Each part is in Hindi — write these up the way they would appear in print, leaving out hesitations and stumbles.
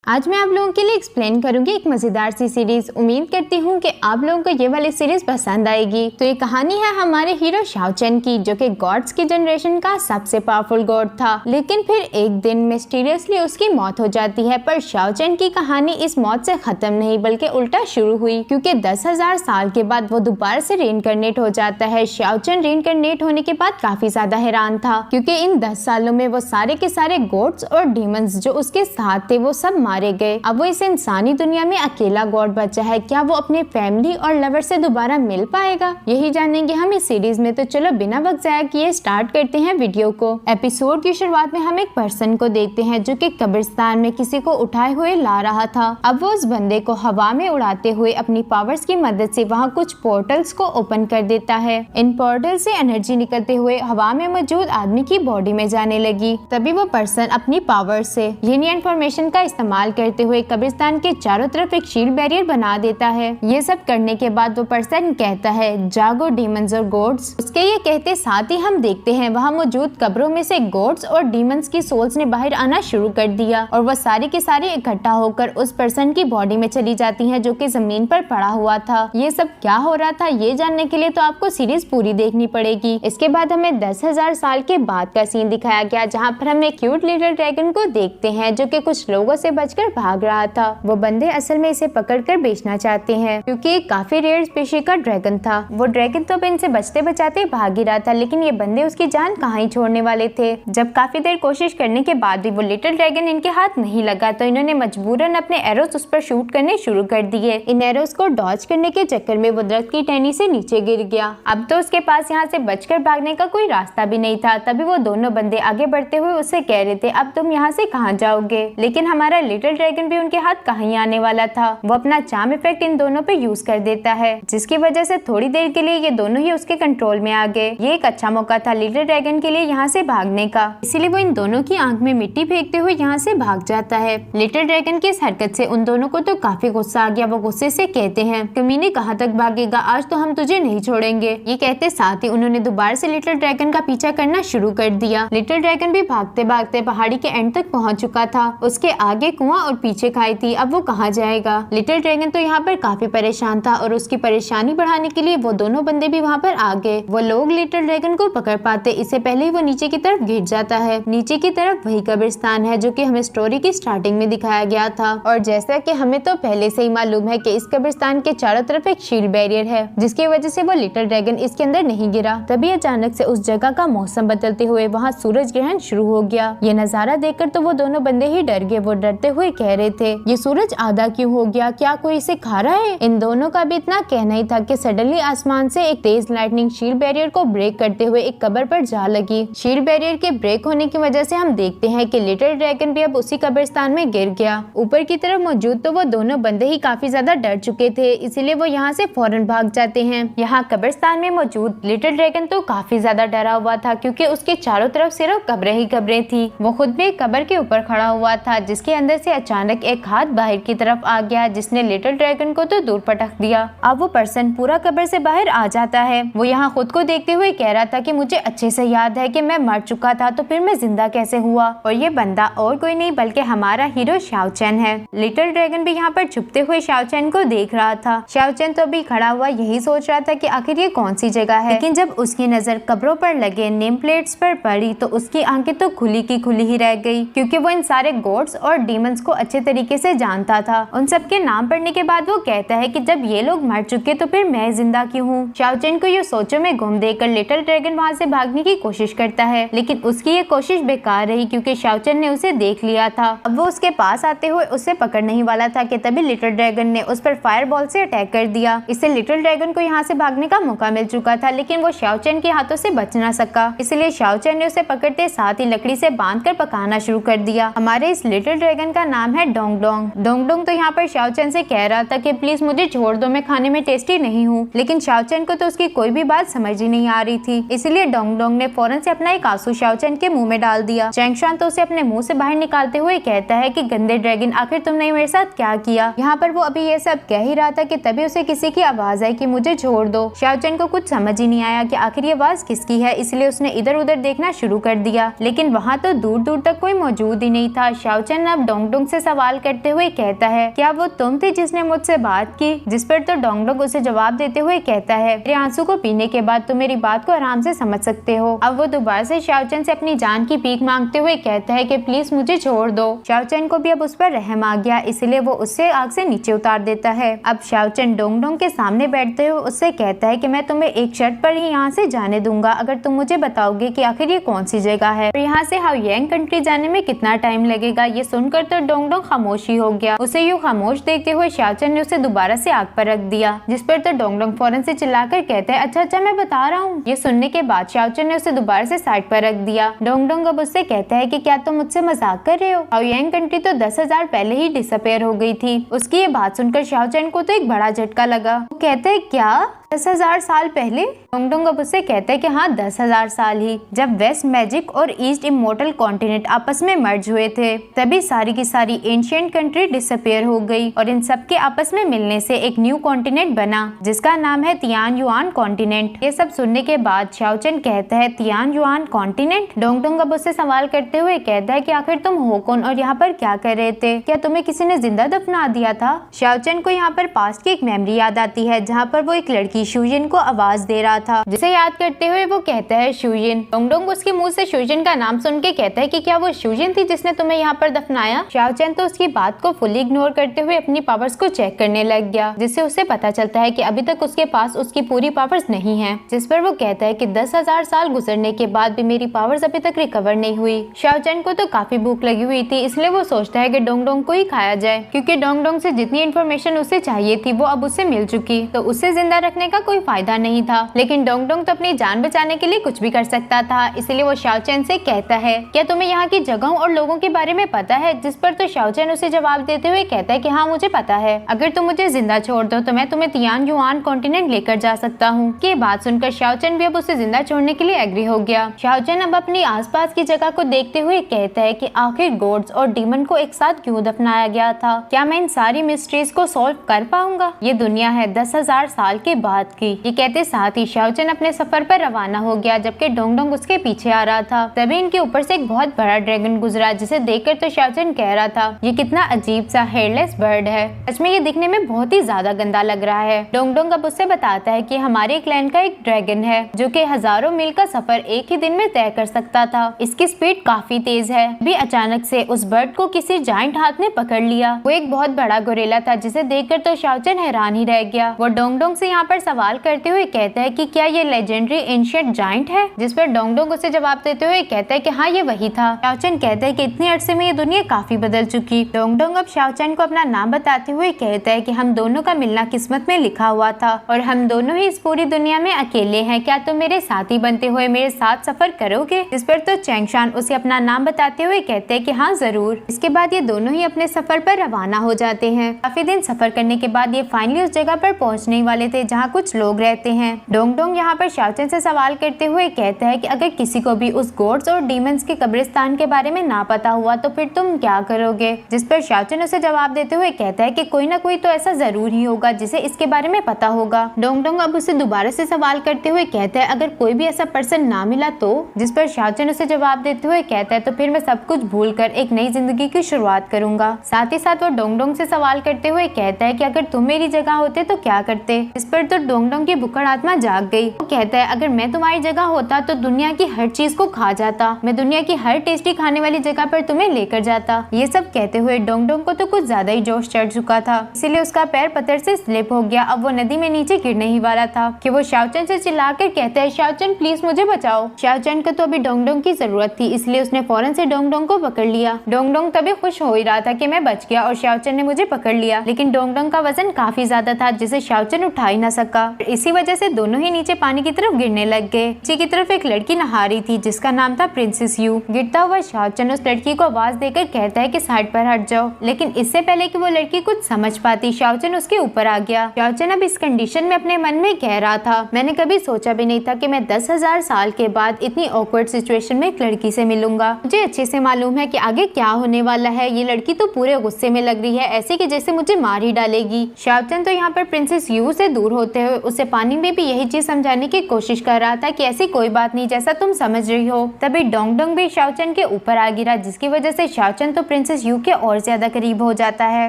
आज मैं आप लोगों के लिए एक्सप्लेन करूंगी एक मजेदार सी सीरीज। उम्मीद करती हूँ कि आप लोगों को ये वाली सीरीज पसंद आएगी। तो ये कहानी है हमारे हीरो शाओ चेन की, जो कि गॉड्स की जनरेशन का सबसे पावरफुल गॉड था। लेकिन फिर एक दिन मिस्टीरियसली उसकी मौत हो जाती है। पर शाओ चेन की कहानी इस मौत से खत्म नहीं बल्कि उल्टा शुरू हुई, क्योंकि 10,000 साल के बाद वो दोबारा से रीइंकार्नेट हो जाता है। शाओ चेन रीइंकार्नेट होने के बाद काफी ज्यादा हैरान था, क्योंकि इन 10 सालों में वो सारे के सारे गॉड्स और डीमंस जो उसके साथ थे वो सब मारे गए। अब वो इस इंसानी दुनिया में अकेला गॉड बचा है। क्या वो अपने फैमिली और लवर से दोबारा मिल पाएगा? यही जानेंगे हम इस सीरीज में। तो चलो बिना वक्त जाया किए स्टार्ट करते हैं वीडियो को। एपिसोड की शुरुआत में हम एक पर्सन को देखते हैं जो कि कब्रिस्तान में किसी को उठाए हुए ला रहा था। अब वो उस बंदे को हवा में उड़ाते हुए अपनी पावर्स की मदद से वहाँ कुछ पोर्टल्स को ओपन कर देता है। इन पोर्टल से एनर्जी निकलते हुए हवा में मौजूद आदमी की बॉडी में जाने लगी। तभी वो पर्सन अपनी पावर से लीनियर फॉर्मेशन का इस्तेमाल करते हुए कब्रिस्तान के चारों तरफ एक शील्ड बैरियर बना देता है। ये सब करने के बाद वो पर्सन कहता है, जागो डीमंस और गॉड्स। उसके ये कहते साथ ही हम देखते हैं वहाँ मौजूद कब्रों में से गॉड्स और डीमंस की सोल्स ने बाहर आना शुरू कर दिया और वह सारी के सारी इकट्ठा होकर उस पर्सन की बॉडी में चली जाती हैं, जो कि जमीन पर पड़ा हुआ था। ये सब क्या हो रहा था ये जानने के लिए तो आपको सीरीज पूरी देखनी पड़ेगी। इसके बाद हमें 10,000 साल के बाद का सीन दिखाया गया, जहाँ पर हम एक क्यूट लिटिल ड्रैगन को देखते हैं जो कि कुछ लोगों से बचकर भाग रहा था। वो बंदे असल में इसे पकड़कर बेचना चाहते हैं, क्योंकि एक काफी रेयर स्पीशीज का ड्रैगन था। वो ड्रैगन तो इनसे बचते बचाते भाग ही रहा था, लेकिन ये बंदे उसकी जान कहाँ ही छोड़ने वाले थे। जब काफी देर कोशिश करने के बाद भी वो लिटिल ड्रैगन इनके हाथ नहीं लगा, तो इन्होंने मजबूरन अपने एरोस उस पर शूट करने शुरू कर दिए। इन एरोस को डॉज करने के चक्कर में वो दरख्त की टहनी से नीचे गिर गया। अब तो उसके पास यहाँ से बचकर भागने का कोई रास्ता भी नहीं था। तभी वो दोनों बंदे आगे बढ़ते हुए उससे कह रहे थे, अब तुम यहाँ से कहाँ जाओगे? लेकिन हमारा लिटिल ड्रैगन भी उनके हाथ कहीं आने वाला था। वो अपना चार्म इफेक्ट इन दोनों पे यूज कर देता है, जिसकी वजह से थोड़ी देर के लिए ये दोनों ही उसके कंट्रोल में आ गए। ये एक अच्छा मौका था लिटिल ड्रैगन के लिए यहाँ से भागने का, इसीलिए वो इन दोनों की आंख में मिट्टी फेंकते हुए यहाँ से भाग जाता है। लिटिल ड्रैगन की इस हरकत से उन दोनों को तो काफी गुस्सा आ गया। वो गुस्से से कहते हैं, कमीने कहाँ तक भागेगा, आज तो हम तुझे नहीं छोड़ेंगे। ये कहते साथ ही उन्होंने दोबारा से लिटिल ड्रैगन का पीछा करना शुरू कर दिया। लिटिल ड्रैगन भी भागते भागते पहाड़ी के एंड तक पहुँच चुका था। उसके आगे कुआं और पीछे खाई थी। अब वो कहाँ जाएगा? लिटिल ड्रैगन तो यहाँ पर काफी परेशान था और उसकी परेशानी बढ़ाने के लिए वो दोनों बंदे भी वहाँ पर आ गए। वो लोग लिटिल ड्रैगन को पकड़ पाते इससे पहले ही वो नीचे की तरफ गिर जाता है। नीचे की तरफ वही कब्रिस्तान है जो कि हमें स्टोरी की स्टार्टिंग में दिखाया गया था। और जैसा कि हमें तो पहले से ही मालूम है कि इस कब्रिस्तान के चारों तरफ एक शील्ड बैरियर है, जिसकी वजह से वो लिटिल ड्रैगन इसके अंदर नहीं गिरा। तभी अचानक से उस जगह का मौसम बदलते हुए वहाँ सूरज ग्रहण शुरू हो गया। ये नजारा देखकर तो वो दोनों बंदे ही डर गए। वो डरते हुए कह रहे थे, ये सूरज आधा क्यों हो गया? क्या कोई इसे खा रहा है? इन दोनों का भी इतना कहना ही था कि सडनली आसमान से एक तेज लाइटनिंग शील्ड बैरियर को ब्रेक करते हुए एक कब्र पर जा लगी। शील्ड बैरियर के ब्रेक होने की वजह से हम देखते हैं कि लिटिल ड्रैगन भी अब उसी कब्रिस्तान में गिर गया। ऊपर की तरफ मौजूद तो वो दोनों बंदे ही काफी ज्यादा डर चुके थे, इसीलिए वो यहाँ से फौरन भाग जाते हैं। यहाँ कब्रिस्तान में मौजूद लिटिल ड्रैगन तो काफी ज्यादा डरा हुआ था, क्योंकि उसके चारों तरफ सिर्फ कब्रें ही कब्रें थी। वो खुद भी एक कब्र के ऊपर खड़ा हुआ था, जिसके अंदर से अचानक एक हाथ बाहर की तरफ आ गया, जिसने लिटिल ड्रैगन को तो दूर पटक दिया। अब वो पर्सन पूरा कब्र से बाहर आ जाता है। वो यहाँ खुद को देखते हुए कह रहा था कि मुझे अच्छे से याद है कि मैं मर चुका था, तो फिर मैं जिंदा कैसे हुआ? और ये बंदा और कोई नहीं बल्कि हमारा हीरो शाओ चेन है। लिटिल ड्रैगन भी यहाँ पर छुपते हुए शाओ चेन को देख रहा था। शाओ चेन तो अभी खड़ा हुआ यही सोच रहा था कि आखिर ये कौन सी जगह है। लेकिन जब उसकी नजर कब्रों पर लगे नेम प्लेट्स पर पड़ी तो उसकी आंखें तो खुली की खुली ही रह गई, क्योंकि वो इन सारे गॉड्स और डीमंस को अच्छे तरीके से जानता था। उन सबके नाम पढ़ने के बाद वो कहता है कि जब ये लोग मर चुके तो फिर मैं जिंदा क्यों हूँ? शाओ चेन को ये सोचों में गुम देकर लिटिल ड्रैगन वहाँ से भागने की कोशिश करता है, लेकिन उसकी ये कोशिश बेकार रही, क्योंकि शाओ चेन ने उसे देख लिया था। अब वो उसके पास आते हुए उसे पकड़ नहीं वाला था कि तभी लिटिल ड्रैगन ने उस पर फायर बॉल से अटैक कर दिया। इससे लिटिल ड्रैगन को यहाँ से भागने का मौका मिल चुका था, लेकिन वो शाओ चेन के हाथों से बच ना सका। इसलिए शाओ चेन ने उसे पकड़ते साथ ही लकड़ी से बांधकर पकाना शुरू कर दिया। हमारे इस लिटिल ड्रैगन का नाम है डोंग डोंग। डोंग डोंग तो यहाँ पर शाओ चेन से कह रहा था कि प्लीज मुझे छोड़ दो, मैं खाने में टेस्टी नहीं हूँ। लेकिन शाओ चेन को तो उसकी कोई भी बात समझ ही नहीं आ रही थी, इसलिए डोंग डोंग ने फौरन से अपना एक आंसू शाओ चेन के मुंह में डाल दिया। चैंगशान तो उसे अपने मुंह से बाहर निकालते हुए कहता है कि गंदे ड्रैगन, आखिर तुमने मेरे साथ क्या किया? यहाँ पर वो अभी ये सब कह ही रहा था कि तभी उसे किसी की आवाज आई कि मुझे छोड़ दो। शाओ चेन को कुछ समझ ही नहीं आया कि आखिर ये आवाज किसकी है, इसलिए उसने इधर उधर देखना शुरू कर दिया, लेकिन वहाँ तो दूर दूर तक कोई मौजूद ही नहीं था। शाओ चेन अब डोंग डोंगडोंग से सवाल करते हुए कहता है, क्या वो तुम थी जिसने मुझसे बात की? जिस पर तो डोंगडोंग उसे जवाब देते हुए कहता है, मेरे आंसू को पीने के बाद तुम मेरी बात को आराम से समझ सकते हो। अब वो दोबारा से शाओचन से अपनी जान की भीख मांगते हुए कहता है कि प्लीज मुझे छोड़ दो। शाओचन को भी अब उस पर रहम आ गया, इसलिए वो उससे आग से नीचे उतार देता है। अब शाओचन डोंगडोंग के सामने बैठते हुए उससे कहता है कि मैं तुम्हें एक शर्त पर ही यहाँ से जाने दूंगा, अगर तुम मुझे बताओगे कि आखिर ये कौन सी जगह है और यहाँ से हाओयांग कंट्री जाने में कितना टाइम लगेगा। ये सुनकर तो डोंगडोंग खामोशी हो गया। उसे यूँ खामोश देखते हुए शाओचन ने उसे दोबारा से आग पर रख दिया, जिस पर तो डोंगडोंग फौरन से चिल्लाकर कहता है, अच्छा अच्छा मैं बता रहा हूँ। ये सुनने के बाद शाओचन ने उसे दोबारा से साइड पर रख दिया। डोंगडोंग अब उससे कहता है कि क्या तुम मुझसे मजाक कर रहे हो? हाओयांग कंट्री तो 10,000 पहले ही डिसअपेयर हो गई थी। उसकी ये बात सुनकर शाओचन को तो एक बड़ा झटका लगा। वो कहता है, क्या 10,000 साल पहले? डोंगडोंग अब उससे कहता है कि हाँ 10,000 साल ही। जब वेस्ट मैजिक और ईस्ट इमोर्टल कॉन्टिनेंट आपस में मर्ज हुए थे, तभी सारी की सारी एंशिएंट कंट्री डिसअपेयर हो गई और इन सब के आपस में मिलने से एक न्यू कॉन्टिनेंट बना, जिसका नाम है तियान युआन कॉन्टिनेंट। ये सब सुनने के बाद शाओचन कहता है, तियान युआन कॉन्टिनेंट? डोंगडोंग अब उससे सवाल करते हुए कहता है कि आखिर तुम हो कौन और यहाँ पर क्या कर रहे थे? क्या तुम्हें किसी ने जिंदा दफना दिया था? शाओचन को यहाँ पर पास्ट की एक मेमोरी याद आती है, जहाँ पर वो एक लड़की शुजिन को आवाज दे रहा था, जिसे याद करते हुए वो कहता है, शुजिन। डोंगडोंग उसके मुंह से शुजिन का नाम सुन के कहता है कि क्या वो शुजिन थी जिसने तुम्हें यहाँ पर दफनाया? शाओचन तो उसकी बात को फुली इग्नोर करते हुए अपनी पावर्स को चेक करने लग गया, जिससे उसे पता चलता है कि अभी तक उसके पास उसकी पूरी पावर्स नहीं है। जिस पर वो कहता है कि 10,000 साल गुजरने के बाद भी मेरी पावर्स अभी तक रिकवर नहीं हुई। शाओचन को तो काफी भूख लगी हुई थी, इसलिए वो सोचता है कि डोंगडोंग को ही खाया जाए, क्योंकि डोंगडोंग से जितनी इन्फॉर्मेशन उसे चाहिए थी वो अब उसे मिल चुकी, तो उसे जिंदा रखने का कोई फायदा नहीं था। लेकिन डोंगडोंग तो अपनी जान बचाने के लिए कुछ भी कर सकता था, इसलिए वो शाओचन से कहता है, क्या तुम्हें यहाँ की जगहों और लोगों के बारे में पता है? जिस पर तो शाओचन उसे जवाब देते हुए कहता है कि हाँ मुझे पता है, अगर तुम मुझे जिंदा छोड़ दो तो मैं तुम्हें तियान युआन कॉन्टिनेंट लेकर जा सकता हूँ। ये बात सुनकर शाओचन भी अब उसे जिंदा छोड़ने के लिए एग्री हो गया। शाओचन अब अपनी आसपास की जगह को देखते हुए कहता है कि आखिर गॉड्स और डीमन को एक साथ क्यों दफनाया गया था? क्या मैं इन सारी मिस्ट्रीज को सॉल्व कर पाऊंगा? ये दुनिया है 10,000 साल के बाद की। ये कहते साथ ही शाओचन अपने सफर पर रवाना हो गया, जबकि डोंगडोंग उसके पीछे आ रहा था। तभी इनके ऊपर से एक बहुत बड़ा ड्रैगन गुजरा, जिसे देखकर तो शाओचन कह रहा था, ये कितना अजीब सा हेयरलेस बर्ड है, सच में ये दिखने में बहुत ही ज्यादा गंदा लग रहा है। डोंगडोंग अब उससे बताता है कि हमारे क्लैन का एक ड्रैगन है जो कि हजारों मील का सफर एक ही दिन में तय कर सकता था। इसकी स्पीड काफी तेज है। भी अचानक से उस बर्ड को किसी जायंट हाथ ने पकड़ लिया। वो एक बहुत बड़ा गोरिल्ला था, जिसे देखकर तो शाओचन हैरान ही रह गया। वो डोंगडोंग से यहाँ पर सवाल करते हुए कहता है कि क्या ये लेजेंडरी एंशिएंट जायंट है? जिस पर डोंगडोंग उसे जवाब देते हुए कहता है कि हाँ ये वही था। शाओचन कहता है कि इतने अरसे में ये दुनिया काफी बदल चुकी। डोंगडोंग अब शाओचन को अपना नाम बताते हुए कहता है कि हम दोनों का मिलना किस्मत में लिखा हुआ था और हम दोनों ही इस पूरी दुनिया में अकेले हैं। क्या तुम मेरे साथी बनते हुए मेरे साथ सफर करोगे? जिस पर तो चैंगशान उसे अपना नाम बताते हुए कहते हैं कि हाँ जरूर। इसके बाद ये दोनों ही अपने सफर पर रवाना हो जाते हैं। काफी दिन सफर करने के बाद ये फाइनली उस जगह पर पहुंचने वाले थे जहाँ कुछ लोग रहते हैं। डोंगडोंग यहाँ पर शाओचन से सवाल करते हुए कहता है कि अगर किसी को भी उस गॉड्स और डीमंस के कब्रिस्तान के बारे में ना पता हुआ तो फिर तुम क्या करोगे? जिस पर शाओचन उसे जवाब देते हुए कहता है कि कोई ना कोई तो ऐसा जरूर ही होगा जिसे इसके बारे में पता होगा। डोंगडोंग अब उसे दोबारा से सवाल करते हुए कहता है अगर कोई भी ऐसा पर्सन ना मिला तो? जिस पर शाओचन उसे जवाब देते हुए कहता है तो फिर मैं सब कुछ भूल कर एक नई जिंदगी की शुरुआत करूंगा। साथ ही साथ वो डोंगडोंग से सवाल करते हुए कहता है कि अगर तुम मेरी जगह होते तो क्या करते? इस पर तो डोंगडोंग की भुक्कड़ आत्मा जाग गई। वो कहता है अगर मैं तुम्हारी जगह होता तो दुनिया की हर चीज को खा जाता। मैं दुनिया की हर टेस्टी खाने वाली जगह पर तुम्हें लेकर जाता। ये सब कहते हुए डोंगडोंग को तो कुछ ज्यादा ही जोश चढ़ चुका था, इसीलिए उसका पैर पत्थर से स्लिप हो गया। अब वो नदी में नीचे गिरने ही वाला था कि वो शाओचन से चिल्लाकर कहता है शाओचन प्लीज मुझे बचाओ। शाओचन को तो अभी डोंगडोंग की जरूरत थी, इसलिए उसने फौरन से डोंगडोंग को पकड़ लिया। डोंगडोंग तभी खुश हो ही रहा था कि मैं बच गया और शाओचन ने मुझे पकड़ लिया, लेकिन डोंगडोंग का वजन काफी ज्यादा था जिसे शाओचन उठा ही न सका। इसी वजह से दोनों ही नीचे पानी की तरफ गिरने लग गए। नीचे की तरफ एक लड़की नहा रही थी जिसका नाम था प्रिंसेस यू। गिरता हुआ शाओचन उस लड़की को आवाज देकर कहता है कि साइड पर हट जाओ, लेकिन इससे पहले कि वो लड़की कुछ समझ पाती शाओचन उसके ऊपर आ गया। शाओचन अब इस कंडीशन में अपने मन में कह रहा था मैंने कभी सोचा भी नहीं था कि मैं 10,000 साल के बाद इतनी ऑकवर्ड सिचुएशन में एक लड़की से मिलूंगा। मुझे अच्छे से मालूम है कि आगे क्या होने वाला है। ये लड़की तो पूरे गुस्से में लग रही है, ऐसे कि जैसे मुझे मार ही डालेगी। शाओचन तो यहाँ पर प्रिंसेस यू से दूर होते बोलते हुए उसे पानी में भी यही चीज समझाने की कोशिश कर रहा था कि ऐसी कोई बात नहीं जैसा तुम समझ रही हो। तभी डोंगडोंग भी शाओचन के ऊपर आ गिरा, जिसकी वजह से शाओचन तो प्रिंसेस यू के और ज्यादा करीब हो जाता है।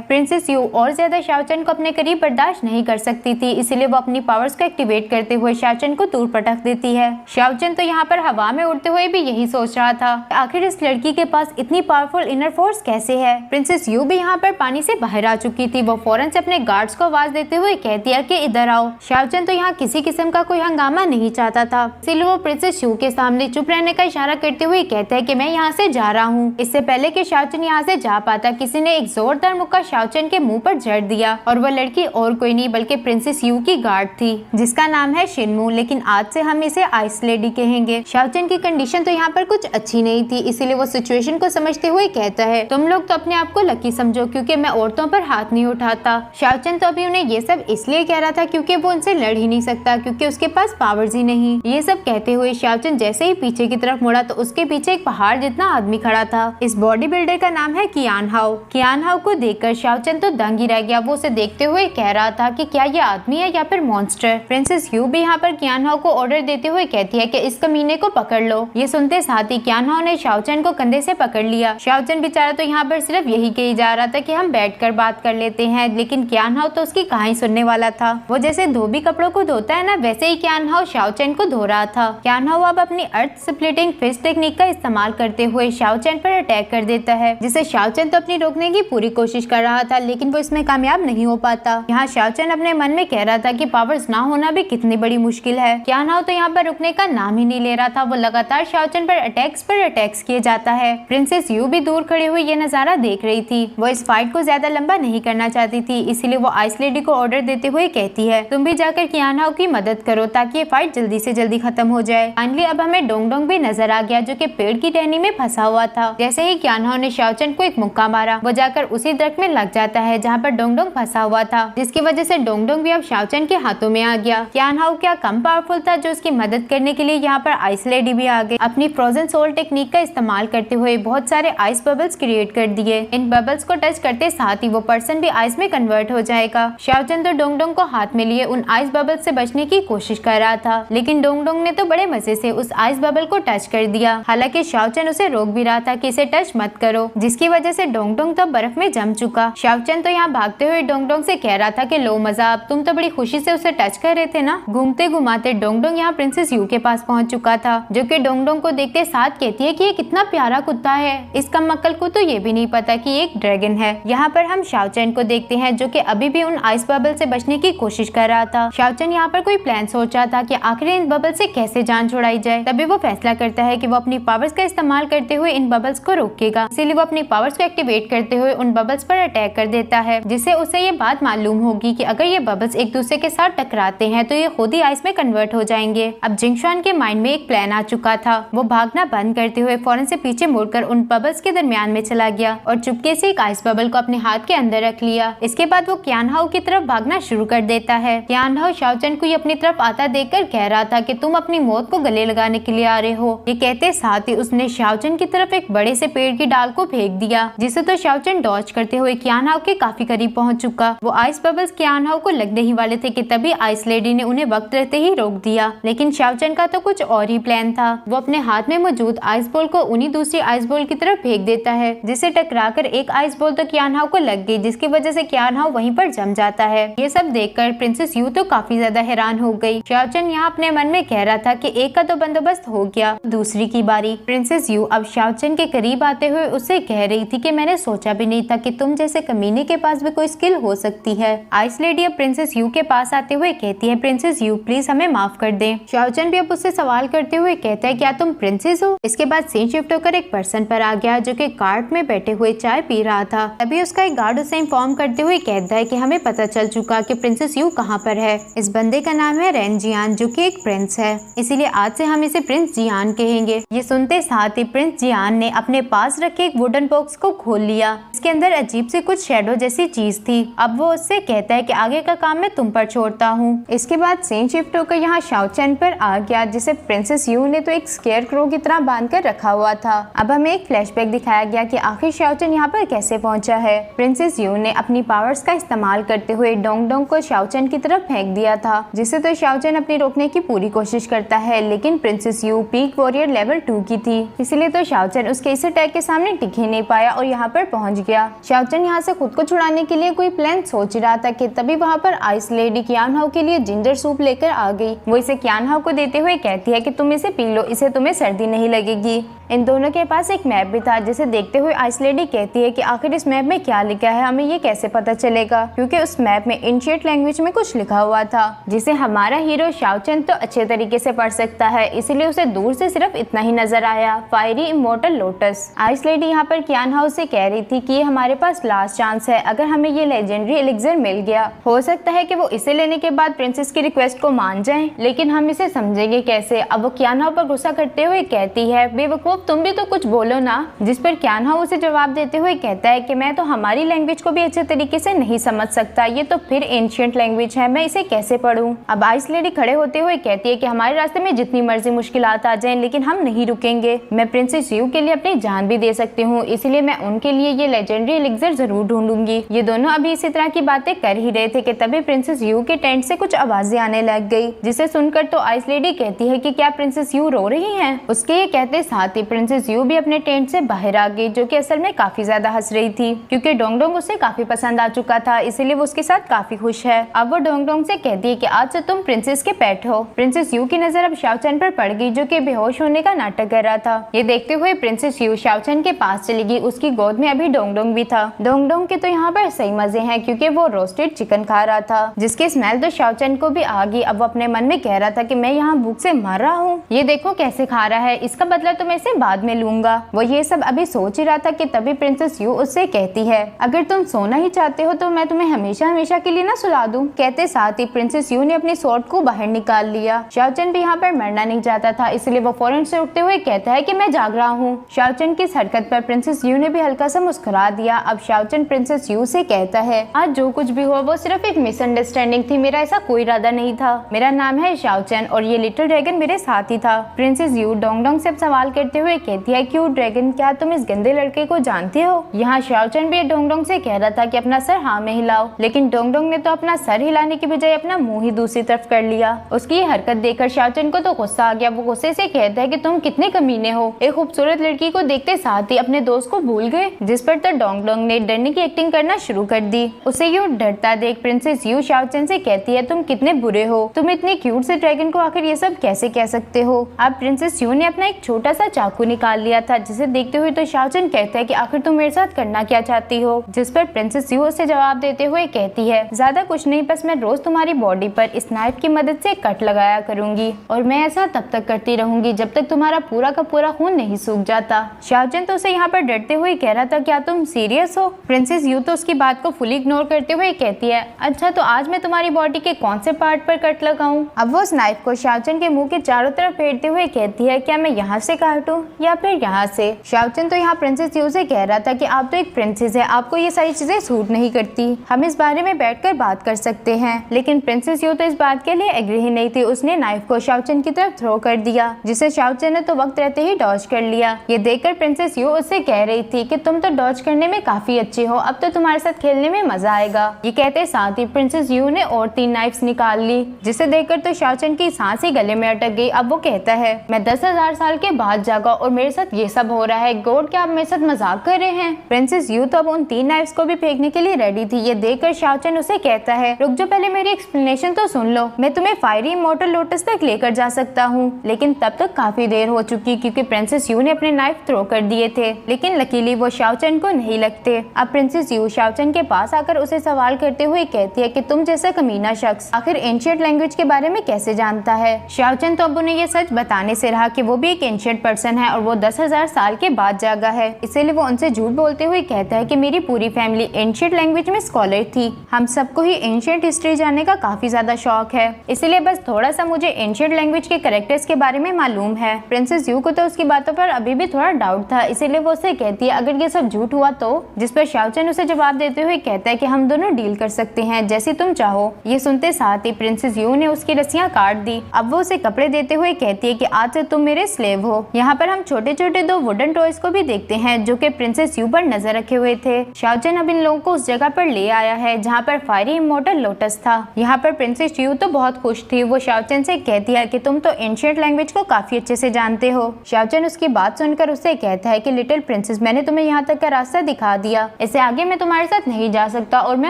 प्रिंसेस यू और ज्यादा शाओचन को अपने करीब बर्दाश्त नहीं कर सकती थी, इसीलिए वो अपनी पावर्स को एक्टिवेट करते हुए शाओचन को दूर पटक देती है। शाओचन तो यहाँ पर हवा में उड़ते हुए भी यही सोच रहा था, आखिर इस लड़की के पास इतनी पावरफुल इनर फोर्स कैसे है। प्रिंसेस यू भी यहाँ पर पानी से बाहर आ चुकी थी। वो फौरन से अपने गार्ड्स को आवाज देते हुए कह दिया कि इधर आओ। शाओचन तो यहाँ किसी किस्म का कोई हंगामा नहीं चाहता था, इसलिए वो प्रिंसेस यू के सामने चुप रहने का इशारा करते हुए कहता है कि मैं यहाँ से जा रहा हूँ। इससे पहले कि शाओचन यहाँ से जा पाता, किसी ने एक जोरदार मुक्का शाओचन के मुंह पर जड़ दिया और वह लड़की और कोई नहीं बल्कि प्रिंसेस यू की गार्ड थी, जिसका नाम है शिनमू, लेकिन आज से हम इसे आइस लेडी कहेंगे। शाओचन की कंडीशन तो यहाँ पर कुछ अच्छी नहीं थी, इसीलिए वो सिचुएशन को समझते हुए कहता है, तुम लोग तो अपने आप को लकी समझो क्योंकि मैं औरतों पर हाथ नहीं उठाता। शाओचन तो अभी उन्हें ये सब इसलिए कह रहा था क्योंकि वो उनसे लड़ ही नहीं सकता, क्योंकि उसके पास पावर्स ही नहीं। ये सब कहते हुए शाओचन जैसे ही पीछे की तरफ मुड़ा तो उसके पीछे एक पहाड़ जितना आदमी खड़ा था। इस बॉडी बिल्डर का नाम है कियान हाओ। कियान हाओ को देखकर शाओचन तो दंग ही रह गया। वो उसे देखते हुए कह रहा था कि क्या ये आदमी है या फिर मॉन्स्टर। प्रिंसेस यू भी यहाँ पर कियान हाओ को ऑर्डर देते हुए कहती है कि इस कमीने को पकड़ लो। ये सुनते साथ ही कियान हाओ ने शाओचन को कंधे से पकड़ लिया। शाओचन बेचारा तो यहाँ पर सिर्फ यही कही जा रहा था कि हम बैठकर बात कर लेते हैं, लेकिन कियान हाओ तो उसकी कहानी सुनने वाला था। वो जैसे धोबी कपड़ों को धोता है ना, वैसे ही कियान हाओ शाओचन को धो रहा था। कियान हाओ अब अपनी अर्थ स्प्लिटिंग फिस्ट टेक्निक का इस्तेमाल करते हुए शाओचन पर अटैक कर देता है, जिसे शाओचन तो अपनी रोकने की पूरी कोशिश कर रहा था, लेकिन वो इसमें कामयाब नहीं हो पाता। यहाँ शाओचन अपने मन में कह रहा था कि पावर्स ना होना भी कितनी बड़ी मुश्किल है। कियान हाओ तो यहाँ पर रुकने का नाम ही नहीं ले रहा था। वो लगातार शाओचन पर अटैक्स किए जाता है। प्रिंसेस यू भी दूर खड़े हुए ये नजारा देख रही थी। वो इस फाइट को ज्यादा लंबा नहीं करना चाहती थी, इसीलिए वो आइस लेडी को ऑर्डर देते हुए कहती है, तुम भी जाकर कियान हाओ की मदद करो ताकि ये फाइट जल्दी से जल्दी खत्म हो जाए। फाइनली अब हमें डोंगडोंग भी नजर आ गया, जो कि पेड़ की टहनी में फंसा हुआ था। जैसे ही कियान हाओ ने शाओचन को एक मुक्का मारा, वो जाकर उसी दरख्त में लग जाता है जहाँ पर डोंगडोंग फंसा हुआ था, जिसकी वजह से डोंगडोंग भी अब शाओचन के हाथों में आ गया। कियान हाओ क्या कम पावरफुल था जो उसकी मदद करने के लिए यहाँ पर आइस लेडी भी आ गई। अपनी फ्रोजन सोल टेक्निक का इस्तेमाल करते हुए बहुत सारे आइस बबल्स क्रिएट कर दिए। इन बबल्स को टच करते साथ ही वो पर्सन भी आइस में कन्वर्ट हो जाएगा। शाओचन तो डोंगडोंग को हाथ में लिए उन आइस बबल्स से बचने की कोशिश कर रहा था, लेकिन डोंगडोंग ने तो बड़े मजे से उस आइस बबल को टच कर दिया। हालांकि शाओचन उसे रोक भी रहा था कि इसे टच मत करो, जिसकी वजह से डोंगडोंग तो बर्फ में जम चुका। शाओचन तो यहाँ भागते हुए डोंगडोंग से कह रहा था कि लो मजा, अब तुम तो बड़ी खुशी से उसे टच कर रहे थे ना। घूमते घुमाते डोंगडोंग यहाँ प्रिंसेस यू के पास पहुंच चुका था, जो कि डोंगडोंग को देखते साथ कहती है कि ये कितना प्यारा कुत्ता है। इस कमक्कल को तो ये भी नहीं पता कि ये एक ड्रैगन है। यहाँ पर हम शाओचन को देखते हैं, जो कि अभी भी उन आइस बबल से बचने की कोशिश कर रहा था। शाओचन यहाँ पर कोई प्लान सोच रहा था कि आखिर इन बबल से कैसे जान छुड़ाई जाए। तभी वो फैसला करता है कि वो अपनी पावर्स का इस्तेमाल करते हुए इन बबल्स को रोकेगा। इसीलिए वो अपनी पावर्स को एक्टिवेट करते हुए उन बबल्स पर अटैक कर देता है, जिससे उसे ये बात मालूम होगी कि अगर ये बबल्स एक दूसरे के साथ टकराते हैं तो ये खुद ही आइस में कन्वर्ट हो जाएंगे। अब जिंगशुआन के माइंड में एक प्लान आ चुका था। वो भागना बंद करते हुए फौरन से पीछे मुड़कर उन बबल्स के दरमियान में चला गया और चुपके से एक आइस बबल को अपने हाथ के अंदर रख लिया। इसके बाद वो कियान हाओ की तरफ भागना शुरू कर देता है। कियान हाओ शाओचन को अपनी तरफ आता देखकर कह रहा था कि तुम अपनी मौत को गले लगाने के लिए आ रहे हो। ये कहते साथ ही उसने शाओचन की तरफ एक बड़े से पेड़ की डाल को फेंक दिया, जिसे तो शाओचन डॉज करते हुए कियान हाओ के काफी करीब पहुंच चुका। वो आइस बबल्स कियान हाओ को लगने ही वाले थे कि तभी आइस लेडी ने उन्हें वक्त रहते ही रोक दिया। लेकिन शाओचन का तो कुछ और ही प्लान था। वो अपने हाथ में मौजूद आइस बॉल को उन्हीं दूसरी आइस बॉल की तरफ फेंक देता है, जिसे टकराकर एक आइस बॉल तो कियान हाओ को लग गई, जिसकी वजह से कियान हाओ वहीं पर जम जाता है। ये सब देखकर प्रिंसेस यू तो काफी ज्यादा हैरान हो गई। शाओचन यहाँ अपने मन में कह रहा था कि एक का तो बंदोबस्त हो गया, दूसरी की बारी। प्रिंसेस यू अब शाओचन के करीब आते हुए उससे कह रही थी कि मैंने सोचा भी नहीं था कि तुम जैसे कमीने के पास भी कोई स्किल हो सकती है। आइस लेडी अब प्रिंसेस यू के पास आते हुए कहती है, प्रिंसेस यू प्लीज हमें माफ कर दें। शाओचन भी अब उससे सवाल करते हुए कहता है, क्या तुम प्रिंसेस हो? इसके बाद सीन शिफ्ट होकर एक पर्सन पर आ गया, जो कि कार्ट में बैठे हुए चाय पी रहा था। तभी उसका एक गार्ड उसे इन्फॉर्म करते हुए कहता है कि हमें पता चल चुका कि प्रिंसेस यू कहाँ पर है। इस बंदे का नाम है रेन जियान, जो कि एक प्रिंस है, इसीलिए आज से हम इसे प्रिंस जियान कहेंगे। ये सुनते साथ ही प्रिंस जियान ने अपने पास रखे एक वुडन बॉक्स को खोल लिया। इसके अंदर अजीब सी कुछ शेडो जैसी चीज थी। अब वो उससे कहता है कि आगे का काम मैं तुम पर छोड़ता हूँ। इसके बाद सीन शिफ्ट होकर यहाँ शाओचन पर आ गया, जिसे प्रिंसेस यू ने तो एक स्केयर क्रो की तरह बांध कर रखा हुआ था। अब हमें एक फ्लैशबैक दिखाया गया कि आखिर शाओचन यहाँ पर कैसे पहुंचा है। प्रिंसेस यू ने अपनी पावर्स का इस्तेमाल करते हुए डोंगडोंग को शाओचन की तरफ तरफ फेंक दिया था, जिसे तो शाओचन अपनी रोकने की पूरी कोशिश करता है, लेकिन princess you peak warrior level 2 की थी, इसलिए तो शाओचन उसके इस अटैक के सामने टिक ही नहीं पाया और यहाँ पर पहुँच गया। शाओचन यहाँ से खुद को छुड़ाने के लिए कोई प्लान सोच रहा था कि तभी वहाँ पर आइस लेडी क्यान हाउ के लिए जिंजर सूप लेकर आ गई। वो इसे क्यान हाउ को देते हुए कहती है कि तुम इसे पी लो, इससे तुम्हें सर्दी नहीं लगेगी। इन दोनों के पास एक मैप भी था, जिसे देखते हुए आइस लेडी कहती है कि आखिर इस मैप में क्या लिखा है, हमें ये कैसे पता चलेगा, क्योंकि उस मैप में एंशिएंट लैंग्वेज में कुछ लिखा हुआ था, जिसे हमारा हीरो शाओचन तो अच्छे तरीके से पढ़ सकता है, इसलिए उसे दूर से सिर्फ इतना ही नजर आया, fiery immortal lotus. Ice lady यहाँ पर क्यान हाउ से कह रही थी कि ये हमारे पास लास्ट चांस है, अगर हमें ये लेजेंडरी एलिक्सर मिल गया, हो सकता है कि वो इसे लेने के बाद प्रिंसेस की रिक्वेस्ट को मान जाएं, लेकिन हम इसे समझेंगे कैसे। अब वो क्यान हाउ पर गुस्सा करते हुए कहती है, बेवकूफ तुम भी तो कुछ बोलो ना, जिस पर क्यान हाउ उसे जवाब देते हुए कहता है कि मैं तो हमारी लैंग्वेज को भी अच्छे तरीके से नहीं समझ सकता, ये तो फिर एंशिएंट लैंग्वेज है, मैं इसे कैसे पढ़ूं। अब आइस लेडी खड़े होते हुए कहती है कि हमारे रास्ते में जितनी मर्जी मुश्किलात आ जाएं, लेकिन हम नहीं रुकेंगे। मैं प्रिंसेस यू के लिए अपनी जान भी दे सकती हूँ, इसलिए मैं उनके लिए ये लेजेंडरी एलिक्सर जरूर ढूंढूंगी। ये दोनों अभी इसी तरह की बातें कर ही रहे थे कि तभी प्रिंसेस यू के टेंट से कुछ आवाजें आने लग गई, जिसे सुनकर तो आइस लेडी कहती है कि क्या प्रिंसेस यू रो रही हैं? उसके ये कहते साथ ही प्रिंसेस यू भी अपने टेंट से बाहर आ गई, जो कि असल में काफी ज्यादा हंस रही थी, क्योंकि डोंगडोंग उसे काफी पसंद आ चुका था, इसीलिए वो उसके साथ काफी खुश है। अब वो डोंगडोंग से कहती है कि आज से तुम प्रिंसेस के पेट हो। प्रिंसेस यू की नजर अब शाओचन पर पड़ गई, जो कि बेहोश होने का नाटक कर रहा था। ये देखते हुए प्रिंसेस यू शाओचन के पास चली गई, उसकी गोद में अभी डोंगडोंग भी था। डोंगडोंग के तो यहाँ पर सही मजे हैं, क्योंकि वो रोस्टेड चिकन खा रहा था, जिसकी स्मेल तो शाओचन को भी आ गई। अब वो अपने मन में कह रहा था कि मैं यहाँ भूख से मर रहा हूँ, ये देखो कैसे खा रहा है, इसका बदला तो मैं इसे बाद में लूंगा। वो ये सब अभी सोच ही रहा था कि तभी प्रिंसेस यू उससे कहती है, अगर तुम सोना ही चाहते हो तो मैं तुम्हें हमेशा हमेशा के लिए ना सुला दूं। कहते साथ ही प्रिंसेस यू ने अपनी स्वॉर्ड को बाहर निकाल लिया। शाओचन भी यहाँ पर मरना नहीं चाहता था, इसलिए वो फौरन से उठते हुए कहता है कि मैं जाग रहा हूँ। शाओचन की इस हरकत पर प्रिंसेस यू ने भी हल्का सा मुस्कुरा दिया। अब शाओचन प्रिंसेस यू से कहता है, आज जो कुछ भी हुआ वो सिर्फ एक मिसअंडरस्टैंडिंग थी, मेरा ऐसा कोई इरादा नहीं था। मेरा नाम है शाओचन और ये लिटिल ड्रैगन मेरे साथ ही था। प्रिंसेस यू डोंगडोंग से सवाल करते हुए कहती है, क्यों ड्रैगन, क्या तुम इस गंदे लड़के को जानते हो? यहाँ शाओचन भी डोंगडोंग से कह रहा था कि अपना सर हाँ में हिलाओ, लेकिन डोंगडोंग ने तो अपना सर हिलाने की बजाय अपना मुंह ही दूसरी तरफ कर लिया। उसकी ये हरकत देखकर शाओचन को तो गुस्सा आ गया। वो गुस्से से कहता है कि तुम कितने कमीने हो, एक खूबसूरत लड़की को देखते साथ ही अपने दोस्त को भूल गए। जिस पर तो डोंगडोंग ने डरने की एक्टिंग करना शुरू कर दी। उसे यूँ डरता देख प्रिंसेस यू शाओचन से कहती है, तुम कितने बुरे हो, तुम इतने क्यूट से ड्रैगन को आखिर ये सब कैसे कह सकते हो? अब प्रिंसेस यू ने अपना एक छोटा सा चाकू निकाल लिया था, जिसे देखते हुए तो शाओचन कहता है कि आखिर तुम मेरे साथ करना क्या चाहती हो? जिस पर प्रिंसेस यू उसे जवाब देते हुए कहती है, ज्यादा कुछ नहीं, बस मैं रोज तुम्हारी बॉडी पर इस नाइफ की मदद से कट लगाया करूंगी और मैं ऐसा तब तक करती रहूंगी जब तक तुम्हारा पूरा का पूरा खून नहीं सूख जाता। शाओचन तो उसे यहाँ पर डरते हुए कह रहा था, क्या तुम सीरियस हो? प्रिंसेस यू तो उसकी बात को फुली इग्नोर करते हुए कहती है, अच्छा तो आज मैं तुम्हारी बॉडी के कौन से पार्ट पर कट लगाऊं? अब वो उस नाइफ को शाओचन के मुंह के चारों तरफ फेरते हुए कहती है, क्या मैं यहाँ से काटूं या फिर यहाँ से? शाओचन तो यहाँ प्रिंसेस यू से कह रहा था कि आप तो एक प्रिंसेस है, आपको ये सारी चीजें सूट नहीं करती, हम इस बारे में बैठकर बात कर सकते हैं। लेकिन प्रिंसेस यू तो इस बात के लिए एग्री ही नहीं थी। उसने नाइफ को शाओचन की तरफ थ्रो कर दिया, जिसे शाओचन ने तो वक्त रहते ही डॉज कर लिया। ये देखकर प्रिंसेस यू उससे कह रही थी कि तुम तो डॉज करने में काफी अच्छी हो, अब तो तुम्हारे साथ खेलने में मजा आएगा। ये कहते साथ ही प्रिंसेस यू ने और 3 नाइफ्स निकाल ली, जिसे देखकर तो शाओचन की सांस ही गले में अटक गई। अब वो कहता है, मैं 10,000 साल के बाद जागा और मेरे साथ ये सब हो रहा है, गॉड क्या आप मेरे साथ मजाक कर रहे हैं? प्रिंसेस यू तो अब उन 3 नाइफ्स को भी फेंकने के लिए रेडी थी। ये देखकर शाओचन उसे कहता है, रुक जो, पहले मेरी एक्सप्लेनेशन तो सुन लो, मैं तुम्हें फायरी इमोर्टल लोटस तक लेकर जा सकता हूँ। लेकिन तब तक काफी देर हो चुकी, क्योंकि प्रिंसेस यू ने अपने नाइफ थ्रो कर दिए थे, लेकिन लकीली वो शाओचन को नहीं लगते। अब प्रिंसेस यू शाओचन के पास आकर उसे सवाल करते हुए कहती है कि तुम जैसा कमीना शख्स आखिर एंशिएंट लैंग्वेज के बारे में कैसे जानता है? शाओचन तो अब उन्हें ये सच बताने से रहा कि वो भी एक एंशिएंट पर्सन है और वो 10,000 साल के बाद जागा है, इसीलिए वो उनसे झूठ बोलते हुए कहता है कि मेरी पूरी फैमिली एंशिएंट लैंग्वेज में स्कॉलर थी, हम सबको ही एंशिएंट हिस्ट्री जानने का काफी ज्यादा शौक है, इसलिए बस थोड़ा सा मुझे एंशिएंट लैंग्वेज के कैरेक्टर्स के बारे में मालूम है। प्रिंसेस यू को तो उसकी बातों पर अभी भी थोड़ा डाउट था, इसीलिए वो उससे कहती है, अगर ये सब झूठ हुआ तो? जिस पर शाओचन उसे जवाब देते हुए कहता है कि हम दोनों डील कर सकते हैं, जैसी तुम चाहो। ये सुनते साथ ही प्रिंसेस यू ने उसकी रस्सियां काट दी। अब वो उसे कपड़े देते हुए कहती है कि आज से तुम मेरे स्लेव हो। यहाँ पर हम छोटे छोटे 2 वुडन टॉयज को भी देखते हैं, जो कि प्रिंसेस यू पर नजर रखे हुए थे। शाओचन अब इन लोगों को उस जगह पर ले आया है जहाँ पर फायरी इमोर्टल लोटस था। था। यहाँ पर प्रिंसेस यू तो बहुत खुश थी। वो शाओचन से कहती है कि तुम तो एंशिएंट लैंग्वेज को काफी अच्छे से जानते हो। शाओचन उसकी बात सुनकर उससे कहता है कि लिटिल प्रिंसेस, मैंने तुम्हें यहाँ तक का रास्ता दिखा दिया, इससे आगे मैं तुम्हारे साथ नहीं जा सकता और मैं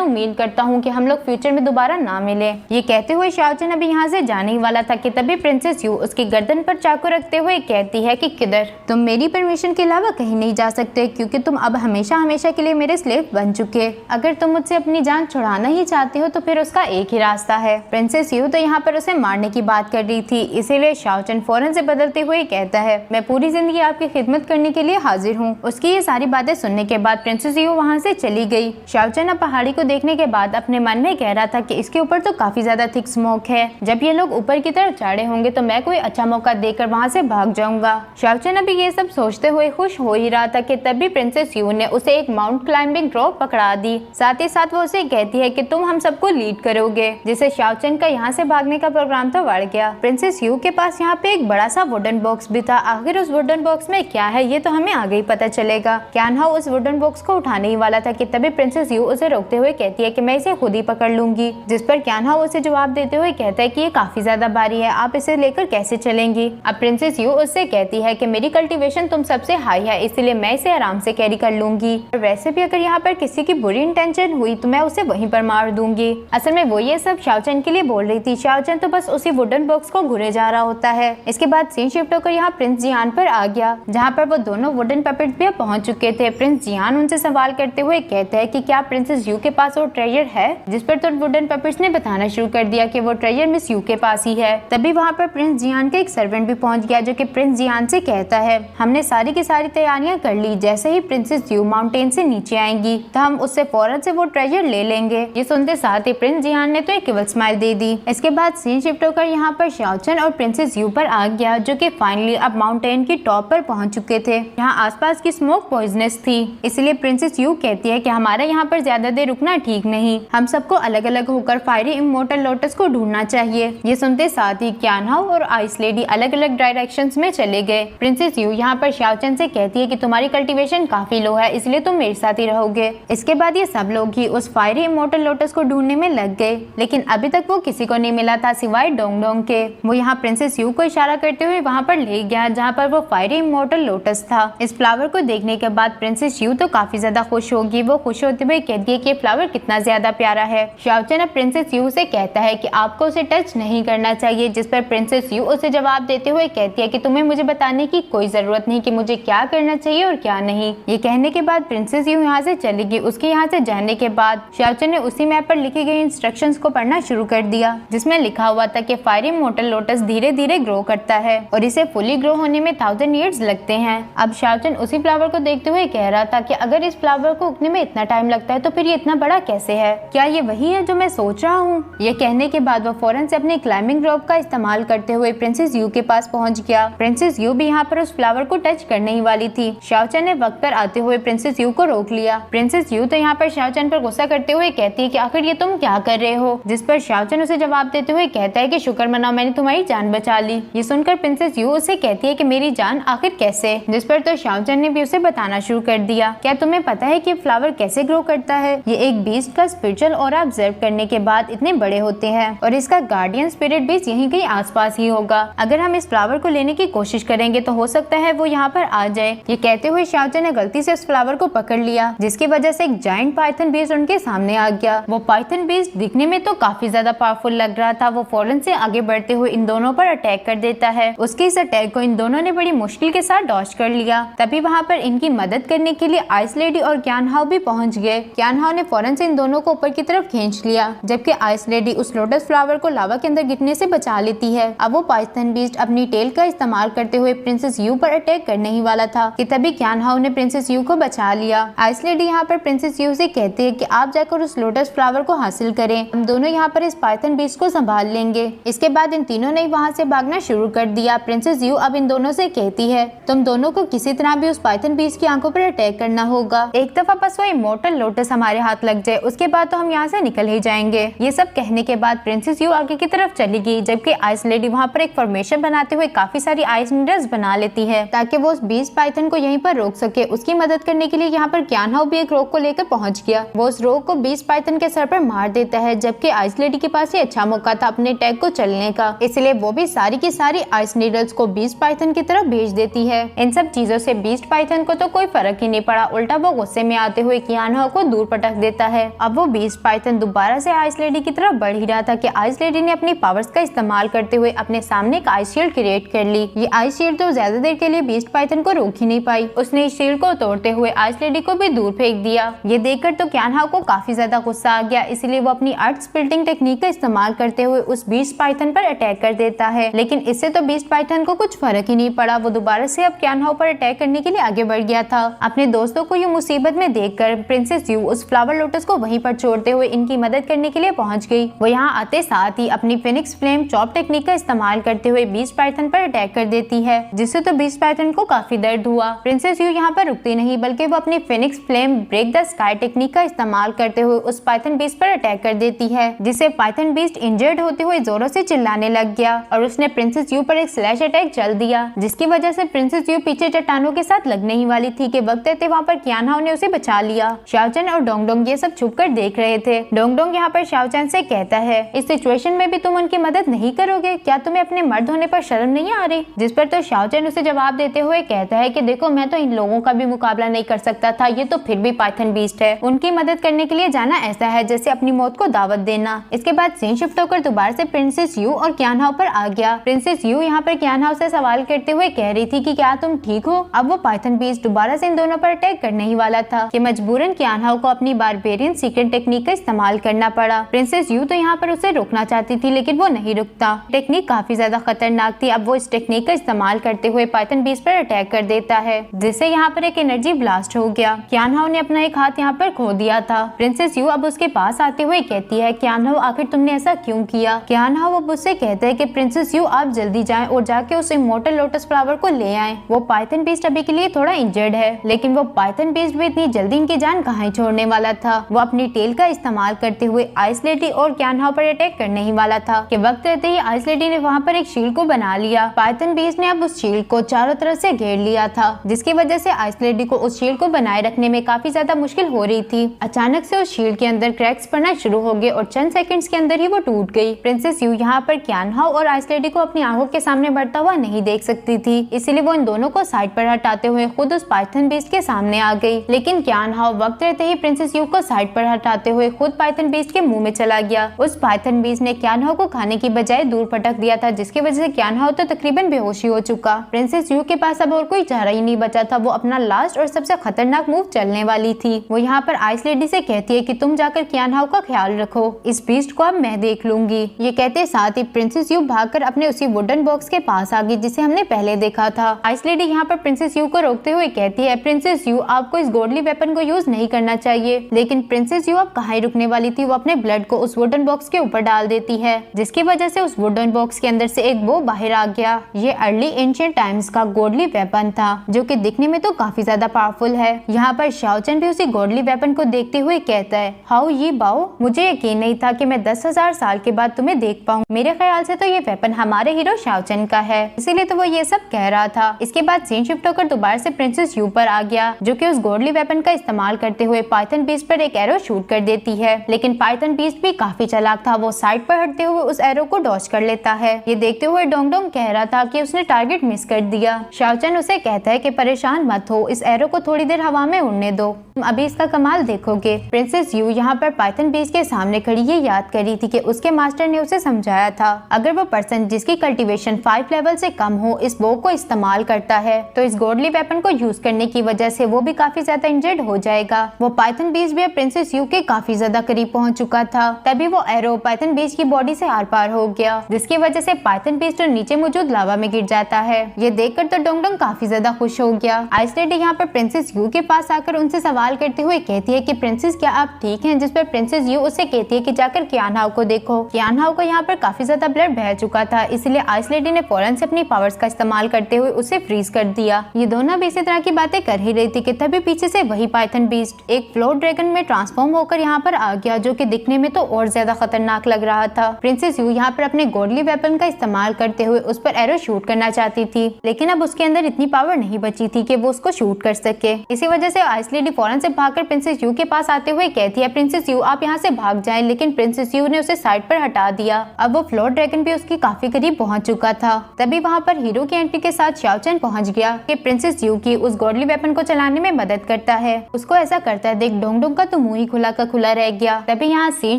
उम्मीद करता हूँ कि हम लोग फ्यूचर में दोबारा ना मिले। ये कहते हुए शाओचन अभी यहाँ से जाने ही वाला था कि तभी प्रिंसेस यू उसकी गर्दन पर चाकू रखते हुए कहती है कि किधर, तुम मेरी परमिशन के अलावा कहीं नहीं जा सकते, क्योंकि तुम अब हमेशा हमेशा के लिए मेरे स्लेव बन चुके। अगर तुम मुझसे अपनी जान छुड़ाना ही चाहते हो तो फिर उसका एक ही रास्ता है। प्रिंसेस यू तो यहाँ पर उसे मारने की बात कर रही थी, इसीलिए शाओचन फौरन से बदलते हुए कहता है, मैं पूरी जिंदगी आपकी खिदमत करने के लिए हाजिर हूँ। उसकी ये सारी बातें सुनने के बाद प्रिंसेस यू वहाँ से चली गई। शाओचन अब पहाड़ी को देखने के बाद अपने मन में कह रहा था कि इसके ऊपर तो काफी ज्यादा थिक स्मोक है, जब ये लोग ऊपर की तरफ चढ़े होंगे तो मैं कोई अच्छा मौका देकर वहाँ से भाग जाऊंगा। शाओचन अभी ये सब सोचते हुए खुश हो ही रहा था कि तभी प्रिंसेस यू ने उसे एक माउंट क्लाइंबिंग रोप पकड़ा दी। साथ ही साथ वो उसे कहती है कि तुम हम सबको लीड करोगे, जिससे शाओचन का यहाँ से भागने का प्रोग्राम तो बढ़ गया। प्रिंसेस यू के पास यहाँ पे एक बड़ा सा वुडन बॉक्स भी था। आखिर उस वुडन बॉक्स में क्या है ये तो हमें आगे ही पता चलेगा। क्यान हाओ उस वुडन बॉक्स को उठाने ही वाला था कि तभी प्रिंसेस यू उसे रोकते हुए कहती है कि मैं इसे खुद ही पकड़ लूंगी, जिस पर क्यान हाओ उसे जवाब देते हुए कहता है कि ये काफी ज्यादा भारी है, आप इसे लेकर कैसे चलेंगी। अब प्रिंसेस यू उससे कहती है कि मेरी कल्टीवेशन तुम सबसे हाई है, इसलिए मैं इसे आराम से कैरी कर लूंगी। और वैसे भी अगर यहाँ पर किसी की बुरी इंटेंशन हुई तो मैं उसे वहीं पर मार दूंगी। असल में वो ये सब शाओचन के लिए बोल रही थी। शाओचन तो बस उसी वुडन बॉक्स को घुरे जा रहा होता है। इसके बाद सीन शिफ्ट होकर यहाँ प्रिंस जियान पर आ गया, जहाँ पर वो दोनों वुडन पपेट्स भी पहुंच चुके थे। प्रिंस जियान उनसे सवाल करते हुए कहते हैं कि क्या प्रिंसेस यू के पास वो ट्रेजर है, जिस पर तो वुडन पपेट्स ने बताना शुरू कर दिया कि वो ट्रेजर मिस यू के पास ही है। तभी वहाँ पर प्रिंस जियान का एक सर्वेंट भी पहुंच गया, जो कि प्रिंस जियान से कहता है, हमने सारी की सारी तैयारियां कर ली, जैसे ही प्रिंसेस यू माउंटेन से नीचे आएंगी तो हम उससे फौरन से वो ट्रेजर ले लेंगे। ये सुनते साथ ही प्रिंस जियान ने तो एक केवल स्माइल दे दी। इसके बाद सीन शिफ्ट होकर यहाँ पर शाओचन और प्रिंसेस यू पर आ गया, जो कि फाइनली अब माउंटेन की टॉप पर पहुंच चुके थे। यहाँ आसपास की स्मोक पॉइजनस थी, इसलिए प्रिंसेस यू कहती है कि हमारा यहाँ पर ज्यादा देर रुकना ठीक नहीं, हम सबको अलग अलग होकर फायरी इमोर्टल लोटस को ढूंढना चाहिए। ये सुनते साथ ही क्यान हाओ और आइस लेडी अलग अलग डायरेक्शंस में चले गए। प्रिंसेस यू यहाँ पर शाओचन से कहती है कि तुम्हारी कल्टीवेशन काफी लो है, इसलिए तुम मेरे साथ ही रहोगे। इसके बाद ये सब लोग ही उस फायरी इमोर्टल लोटस को ढूंढने में लग गए, लेकिन अभी तक वो किसी को नहीं मिला था सिवाय डोंग डोंग के। वो यहाँ प्रिंसेस यू को इशारा करते हुए वहाँ पर ले गया, जहाँ पर वो फायरी इमोर्टल लोटस था। इस फ्लावर को देखने के बाद प्रिंसेस यू तो काफी ज्यादा खुश होगी। वो खुश होते हुए कहती है कि फ्लावर कितना ज्यादा प्यारा है। शाओचन अब प्रिंसेस यू से कहता है कि आपको उसे टच नहीं करना चाहिए, जिस पर प्रिंसेस यू उसे जवाब देते हुए कहती है कि तुम्हें मुझे बताने की कोई जरूरत नहीं कि मुझे क्या करना चाहिए और क्या नहीं। ये कहने के बाद प्रिंसेस यू यहाँ से चली गई। उसके यहाँ से जाने के बाद शाओचन ने उसी मैप पर लिखी गई इंस्ट्रक्शंस को पढ़ना शुरू कर दिया, जिसमें लिखा हुआ था कि फायरी इमोर्टल लोटस धीरे धीरे ग्रो करता है और इसे फुली ग्रो होने में 1000 ईयर्स लगते हैं। अब शाओचन उसी फ्लावर को देखते हुए कह रहा था कि अगर इस फ्लावर को उगने में इतना टाइम लगता है तो फिर ये इतना बड़ा कैसे है, क्या ये वही है जो मैं सोच रहा हूँ। ये कहने के बाद वो फौरन से अपने क्लाइंबिंग रोप का इस्तेमाल करते हुए प्रिंसेस यू के पास पहुंच गया। प्रिंसेस यू भी यहाँ पर उस फ्लावर को टच करने ही वाली थी। शाओचन ने वक्त पर आते हुए प्रिंसेस यू को रोक लिया। प्रिंसेस यू तो यहाँ पर शाओचन पर गुस्सा करते हुए कहती है कि आखिर ये तुम क्या कर रहे हो, जिस पर शाओचन उसे जवाब देते हुए कहता है कि शुक्र मनाओ मैंने तुम्हारी जान बचा ली। ये सुनकर प्रिंसेस यू उसे कहती है कि मेरी जान आखिर कैसे, जिस पर तो शाओचन ने भी उसे बताना शुरू कर दिया। क्या तुम्हें पता है कि फ्लावर कैसे ग्रो करता है? ये एक बीस्ट का स्पिरिचुअल ऑरा ऑब्जर्व करने के बाद इतने बड़े होते हैं और इसका गार्डियन स्पिरिट बेस यहीं कहीं आसपास ही होगा। अगर हम इस फ्लावर को लेने की कोशिश करेंगे तो हो सकता है वो यहाँ पर आ जाए। ये कहते हुए शाओचन ने गलती से उस फ्लावर को पकड़ लिया, जिसकी वजह से एक जायंट पाइथन बीस्ट उनके सामने आ गया। वो पाइथन बीस्ट दिखने में तो काफी ज्यादा पावरफुल लग रहा था। वो फौरन से आगे बढ़ते हुए इन दोनों पर अटैक कर देता है। उसके इस अटैक को इन दोनों ने बड़ी मुश्किल के साथ डॉज कर लिया। तभी वहाँ पर इनकी मदद करने के लिए आइस लेडी और क्यान हाओ भी पहुंच गए। क्यान हाओ ने फौरन से इन दोनों को ऊपर की तरफ खींच लिया, जबकि आइस लेडी उस लोटस फ्लावर को लावा के अंदर गिरने से बचा लेती है। अब वो पाइथन बीस्ट अपनी टेल का इस्तेमाल करते हुए प्रिंसेस यू पर अटैक करने ही वाला था कि तभी क्यान हाओ ने प्रिंसेस यू को बचा लिया। आइस लेडी यहाँ पर प्रिंसेस यू से कहती है कि आप जाकर उस लोटस फ्लावर को हासिल करें, हम दोनों यहाँ पर इस पाइथन बीस्ट को संभाल लेंगे। इसके बाद इन तीनों ने वहाँ से भागना शुरू कर दिया। प्रिंसेस यू अब इन दोनों से कहती है तुम दोनों को किसी तरह भी उस पाइथन बीस्ट की आंखों पर अटैक करना होगा। एक दफा बस वो इमोर्टल लोटस हमारे हाथ लग जाए, उसके बाद तो हम यहाँ से निकल ही जाएंगे। ये सब कहने के बाद प्रिंसेस यू आगे की तरफ चली गई, जबकि आइस लेडी वहाँ पर एक फॉर्मेशन बनाते हुए काफी सारी आइस मिरर्स बना लेती है ताकि वो उस बीस्ट पाइथन को यहीं पर रोक सके। उसकी मदद करने के लिए यहाँ पर क्यान हाओ भी एक रोक को लेकर पहुंच गया। वो उस रोक को बीस्ट पाइथन के सर पर मार देता है, है, जबकि आइस लेडी के पास ही अच्छा मौका था अपने टैग को चलने का, इसलिए वो भी सारी की सारी आइस नीडल्स को बीस्ट पाइथन की तरफ भेज देती है। इन सब चीजों से बीस्ट पाइथन को तो कोई फर्क ही नहीं पड़ा, उल्टा वो गुस्से में आते हुए कियान हाओ को दूर पटक देता है। अब वो बीस्ट पाइथन दोबारा से आइस लेडी की तरफ बढ़ ही रहा था कि आइस लेडी ने अपनी पावर्स का इस्तेमाल करते हुए अपने सामने एक आइस शील्ड क्रिएट कर ली। ये आइस शील्ड तो ज्यादा देर के लिए बीस्ट पाइथन को रोक ही नहीं पाई, उसने इस शील्ड को तोड़ते हुए आइस लेडी को भी दूर फेंक दिया। ये देखकर तो कियान हाओ को काफी ज्यादा गुस्सा आ गया, इसलिए वो अपनी अर्थ स्प्लिटिंग टेक्निक का इस्तेमाल करते हुए उस बीस्ट पाइथन पर अटैक कर देता है। लेकिन इससे तो बीस्ट पाइथन को कुछ फर्क ही नहीं पड़ा, वो दोबारा से अब कियान हाओ पर अटैक करने के लिए आगे बढ़ गया था। अपने दोस्तों को ये मुसीबत में देखकर प्रिंसेस यू उस फ्लावर लोटस को वहीं पर छोड़ते हुए इनकी मदद करने के लिए पहुंच गई। वो यहाँ आते साथ ही अपनी फिनिक्स फ्लेम चॉप टेक्निक का इस्तेमाल करते हुए बीस्ट पाइथन पर अटैक कर देती है, जिससे तो बीस्ट पाइथन को काफी दर्द हुआ। प्रिंसेस यू यहाँ पर रुकती नहीं, बल्कि वो अपनी phoenix flame break the sky technique का इस्तेमाल करते हुए उस पाइथन बीस्ट पर अटैक कर देती है, जिससे पाइथन बीस्ट इंजर्ड होते हुए जोरों से चिल्लाने लग गया और उसने प्रिंसेस यू पर एक स्लैश अटैक चल दिया, जिसकी वजह से प्रिंसेस यू पीछे चट्टानों के साथ लगने ही वाली थी कि वक्त रहते वहाँ पर कियान हाओ ने उसे बचा लिया। शाओचन और डोंगडोंग ये सब छुपकर देख रहे थे। डोंगडोंग यहाँ पर शाओचन से कहता है, इस सिचुएशन में भी तुम उनकी मदद नहीं करोगे क्या? तुम्हें अपने मर्द होने पर शर्म नहीं आ रही? जिस पर तो शाओचन उसे जवाब देते हुए कहता है कि देखो, मैं तो इन लोगों का भी मुकाबला नहीं कर सकता था, ये तो फिर भी पाइथन बीस्ट है। उनकी मदद करने के लिए जाना ऐसा है जैसे अपनी मौत को दावत देना। इसके बाद सीन शिफ्ट होकर दोबारा से प्रिंसेस यू और कियान हाओ पर आ गया। प्रिंसेस यू यहाँ पर कियान हाओ से सवाल करते हुए कह रही थी कि क्या तुम ठीक हो? अब वो पाइथन बीस्ट दोबारा से इन दोनों पर अटैक करने ही वाला था कि मजबूरन कियान हाओ को अपनी बारबेरियन सीक्रेट टेक्निक का इस्तेमाल करना पड़ा। प्रिंसेस यू तो यहाँ पर उसे रोकना चाहती थी, लेकिन वो नहीं रुकता। टेक्निक काफी ज्यादा खतरनाक थी। अब वो इस टेक्निक का इस्तेमाल करते हुए पाइथन बीस्ट पर अटैक कर देता है, जिससे यहाँ पर एक एनर्जी ब्लास्ट हो गया। कियान हाओ ने अपना एक हाथ यहाँ पर खो दिया था। प्रिंसेस यू अब उसके पास आते हुए कहती है, कियान हाओ आखिर तुमने ऐसा क्यों किया? कियान हाओ अब उससे कहते हैं कि प्रिंसेस यू आप जल्दी जाएं और जाके उस इमोर्टल लोटस फ्लावर को ले आएं। वो पाइथन बीस्ट अभी के लिए थोड़ा इंजर्ड है, लेकिन वो पाइथन बीस्ट भी इतनी जल्दी इनकी जान कहाँ ही छोड़ने वाला था। वो अपनी टेल का इस्तेमाल करते हुए आइस लेडी और कियान हाओ पर अटैक करने ही वाला था कि वक्त रहते ही आइस लेडी ने वहाँ पर एक शील्ड को बना लिया। पाइथन बीस्ट ने अब उस शील्ड को चारों तरफ से घेर लिया था, जिसकी वजह से आइस लेडी को उस शील्ड को बनाए रखने में काफी ज्यादा मुश्किल हो रही थी। अचानक से उस शील्ड के अंदर क्रैक्स पड़ना शुरू हो गए और चंद सेकंड्स के अंदर ही वो टूट गई। प्रिंसेस यू यहाँ पर कियान हाओ और आइस लेडी को अपनी आंखों के सामने बढ़ता हुआ नहीं देख सकती थी, इसलिए वो इन दोनों को साइड पर हटाते हुए खुद उस पाइथन बीस्ट के सामने आ गई। लेकिन कियान हाओ वक्त रहते ही प्रिंसेस यू को साइड पर हटाते हुए खुद पाइथन बीस्ट के मुंह में चला गया। उस पाइथन बीस्ट ने कियान हाओ को खाने की बजाय दूर पटक दिया था, जिसकी वजह से कियान हाओ तो तकरीबन बेहोशी हो चुका। प्रिंसेस यू के पास अब और कोई चारा ही नहीं बचा था। वो अपना लास्ट और सबसे खतरनाक मूव चलने वाली थी। वो यहाँ पर आइस लेडी से कहती है कि तुम जाकर कियान हाओ का ख्याल रखो, इस बीस्ट को अब मैं देख लूंगी। ये कहते साथ ही प्रिंसेस यू भागकर अपने उसी वुडन बॉक्स के पास आ गई जिसे हमने पहले देखा था। आइस लेडी यहाँ पर प्रिंसेस यू को रोकते हुए कहती है, प्रिंसेस यू आपको इस गॉडली वेपन को यूज नहीं करना चाहिए। लेकिन प्रिंसेस यू अब कहाँ ही रुकने वाली थी। वो अपने ब्लड को उस वुडन बॉक्स के ऊपर डाल देती है, जिसकी वजह से उस वुडन बॉक्स के अंदर से एक बो बाहर आ गया। ये अर्ली एंशिएंट टाइम्स का गॉडली वेपन था, जो कि दिखने में तो काफी ज्यादा पावरफुल है। यहाँ पर शाओचन भी उसी गॉडली वेपन को देखते हुए कहता है, हाउ ये बाओ, मुझे यकीन नहीं था कि मैं 10,000 साल के बाद तुम्हें देख पाऊँ। मेरे ख्याल से तो ये वेपन हमारे हीरो शाओचन का है, इसीलिए तो वो ये सब कह रहा था। इसके बाद सीन शिफ्ट होकर दोबारा से प्रिंसेस यू पर आ गया, जो कि उस गॉडली वेपन का इस्तेमाल करते हुए पाइथन बीस्ट पर एक एरो शूट कर देती है। लेकिन पाइथन बीस्ट भी काफी चालाक था। वो साइड पर हटते हुए उस एरो को डॉज कर लेता है। ये देखते हुए डोंगडोंग कह रहा था कि उसने टारगेट मिस कर दिया। शाओचन उसे कहता है कि परेशान मत हो, इस एरो को थोड़ी देर हवा में उड़ने दो, तुम अभी इसका कमाल देखोगे। प्रिंसेस यू यहाँ पर पाइथन बीस्ट के सामने खड़ी ये याद कर रही थी कि उसके मास्टर ने उसे समझाया था, अगर वो पर्सन जिसकी कल्टीवेशन 5 लेवल से कम हो इस बो को इस्तेमाल करता है तो इस गॉडली वेपन को यूज करने की वजह से वो भी काफी ज्यादा इंजर्ड हो जाएगा। वो पाइथन बीस्ट भी प्रिंसेस यू के काफी ज्यादा करीब पहुंच चुका था। तभी वो एरो पाइथन बीस्ट की बॉडी से आर पार हो गया, जिसकी वजह से पाइथन बीस्ट नीचे मौजूद लावा में गिर जाता है। ये देखकर तो डोंगडोंग काफी ज्यादा खुश हो गया। आइस लेडी यहाँ पर प्रिंसेस यू के पास आकर उनसे सवाल करते हुए कहती है कि प्रिंसेस क्या आप ठीक हैं? जिस पर प्रिंसेस यू उसे कहती है कि जाकर कियान हाओ को देखो। कियान हाओ को यहाँ पर काफी ज्यादा ब्लड बह चुका था, इसलिए आइस लेडी ने फौरन से अपनी पावर्स का इस्तेमाल करते हुए उसे फ्रीज कर दिया। ये दोनों भी इसी तरह की बातें कर ही रही थी कि तभी पीछे से वही पाइथन बीस्ट एक फ्लोर ड्रैगन में ट्रांसफॉर्म होकर यहाँ पर आ गया, जो कि दिखने में तो और ज्यादा खतरनाक लग रहा था। प्रिंसेस यू यहाँ पर अपने गॉडली वेपन का इस्तेमाल करते हुए उस पर एरो शूट करना चाहती थी, लेकिन अब उसके अंदर इतनी पावर नहीं बची थी कि वो उसको शूट कर सके। इसी वजह से आइस लेडी फौरन जियान से भागकर प्रिंसेस यू के पास आते हुए कहती है, प्रिंसेस यू आप यहाँ से भाग जाएं, लेकिन प्रिंसेस यू ने उसे साइड पर हटा दिया। अब वो फ्लोर ड्रैगन भी उसकी काफी करीब पहुंच चुका था। तभी वहाँ पर हीरो की एंट्री के साथ शाओ चैन पहुंच गया कि प्रिंसेस यू की उस गॉडली वेपन को चलाने में मदद करता है। उसको ऐसा करता है देख डोंग डोंग का तो मुंह ही खुला का खुला रह गया। तभी यहाँ सीन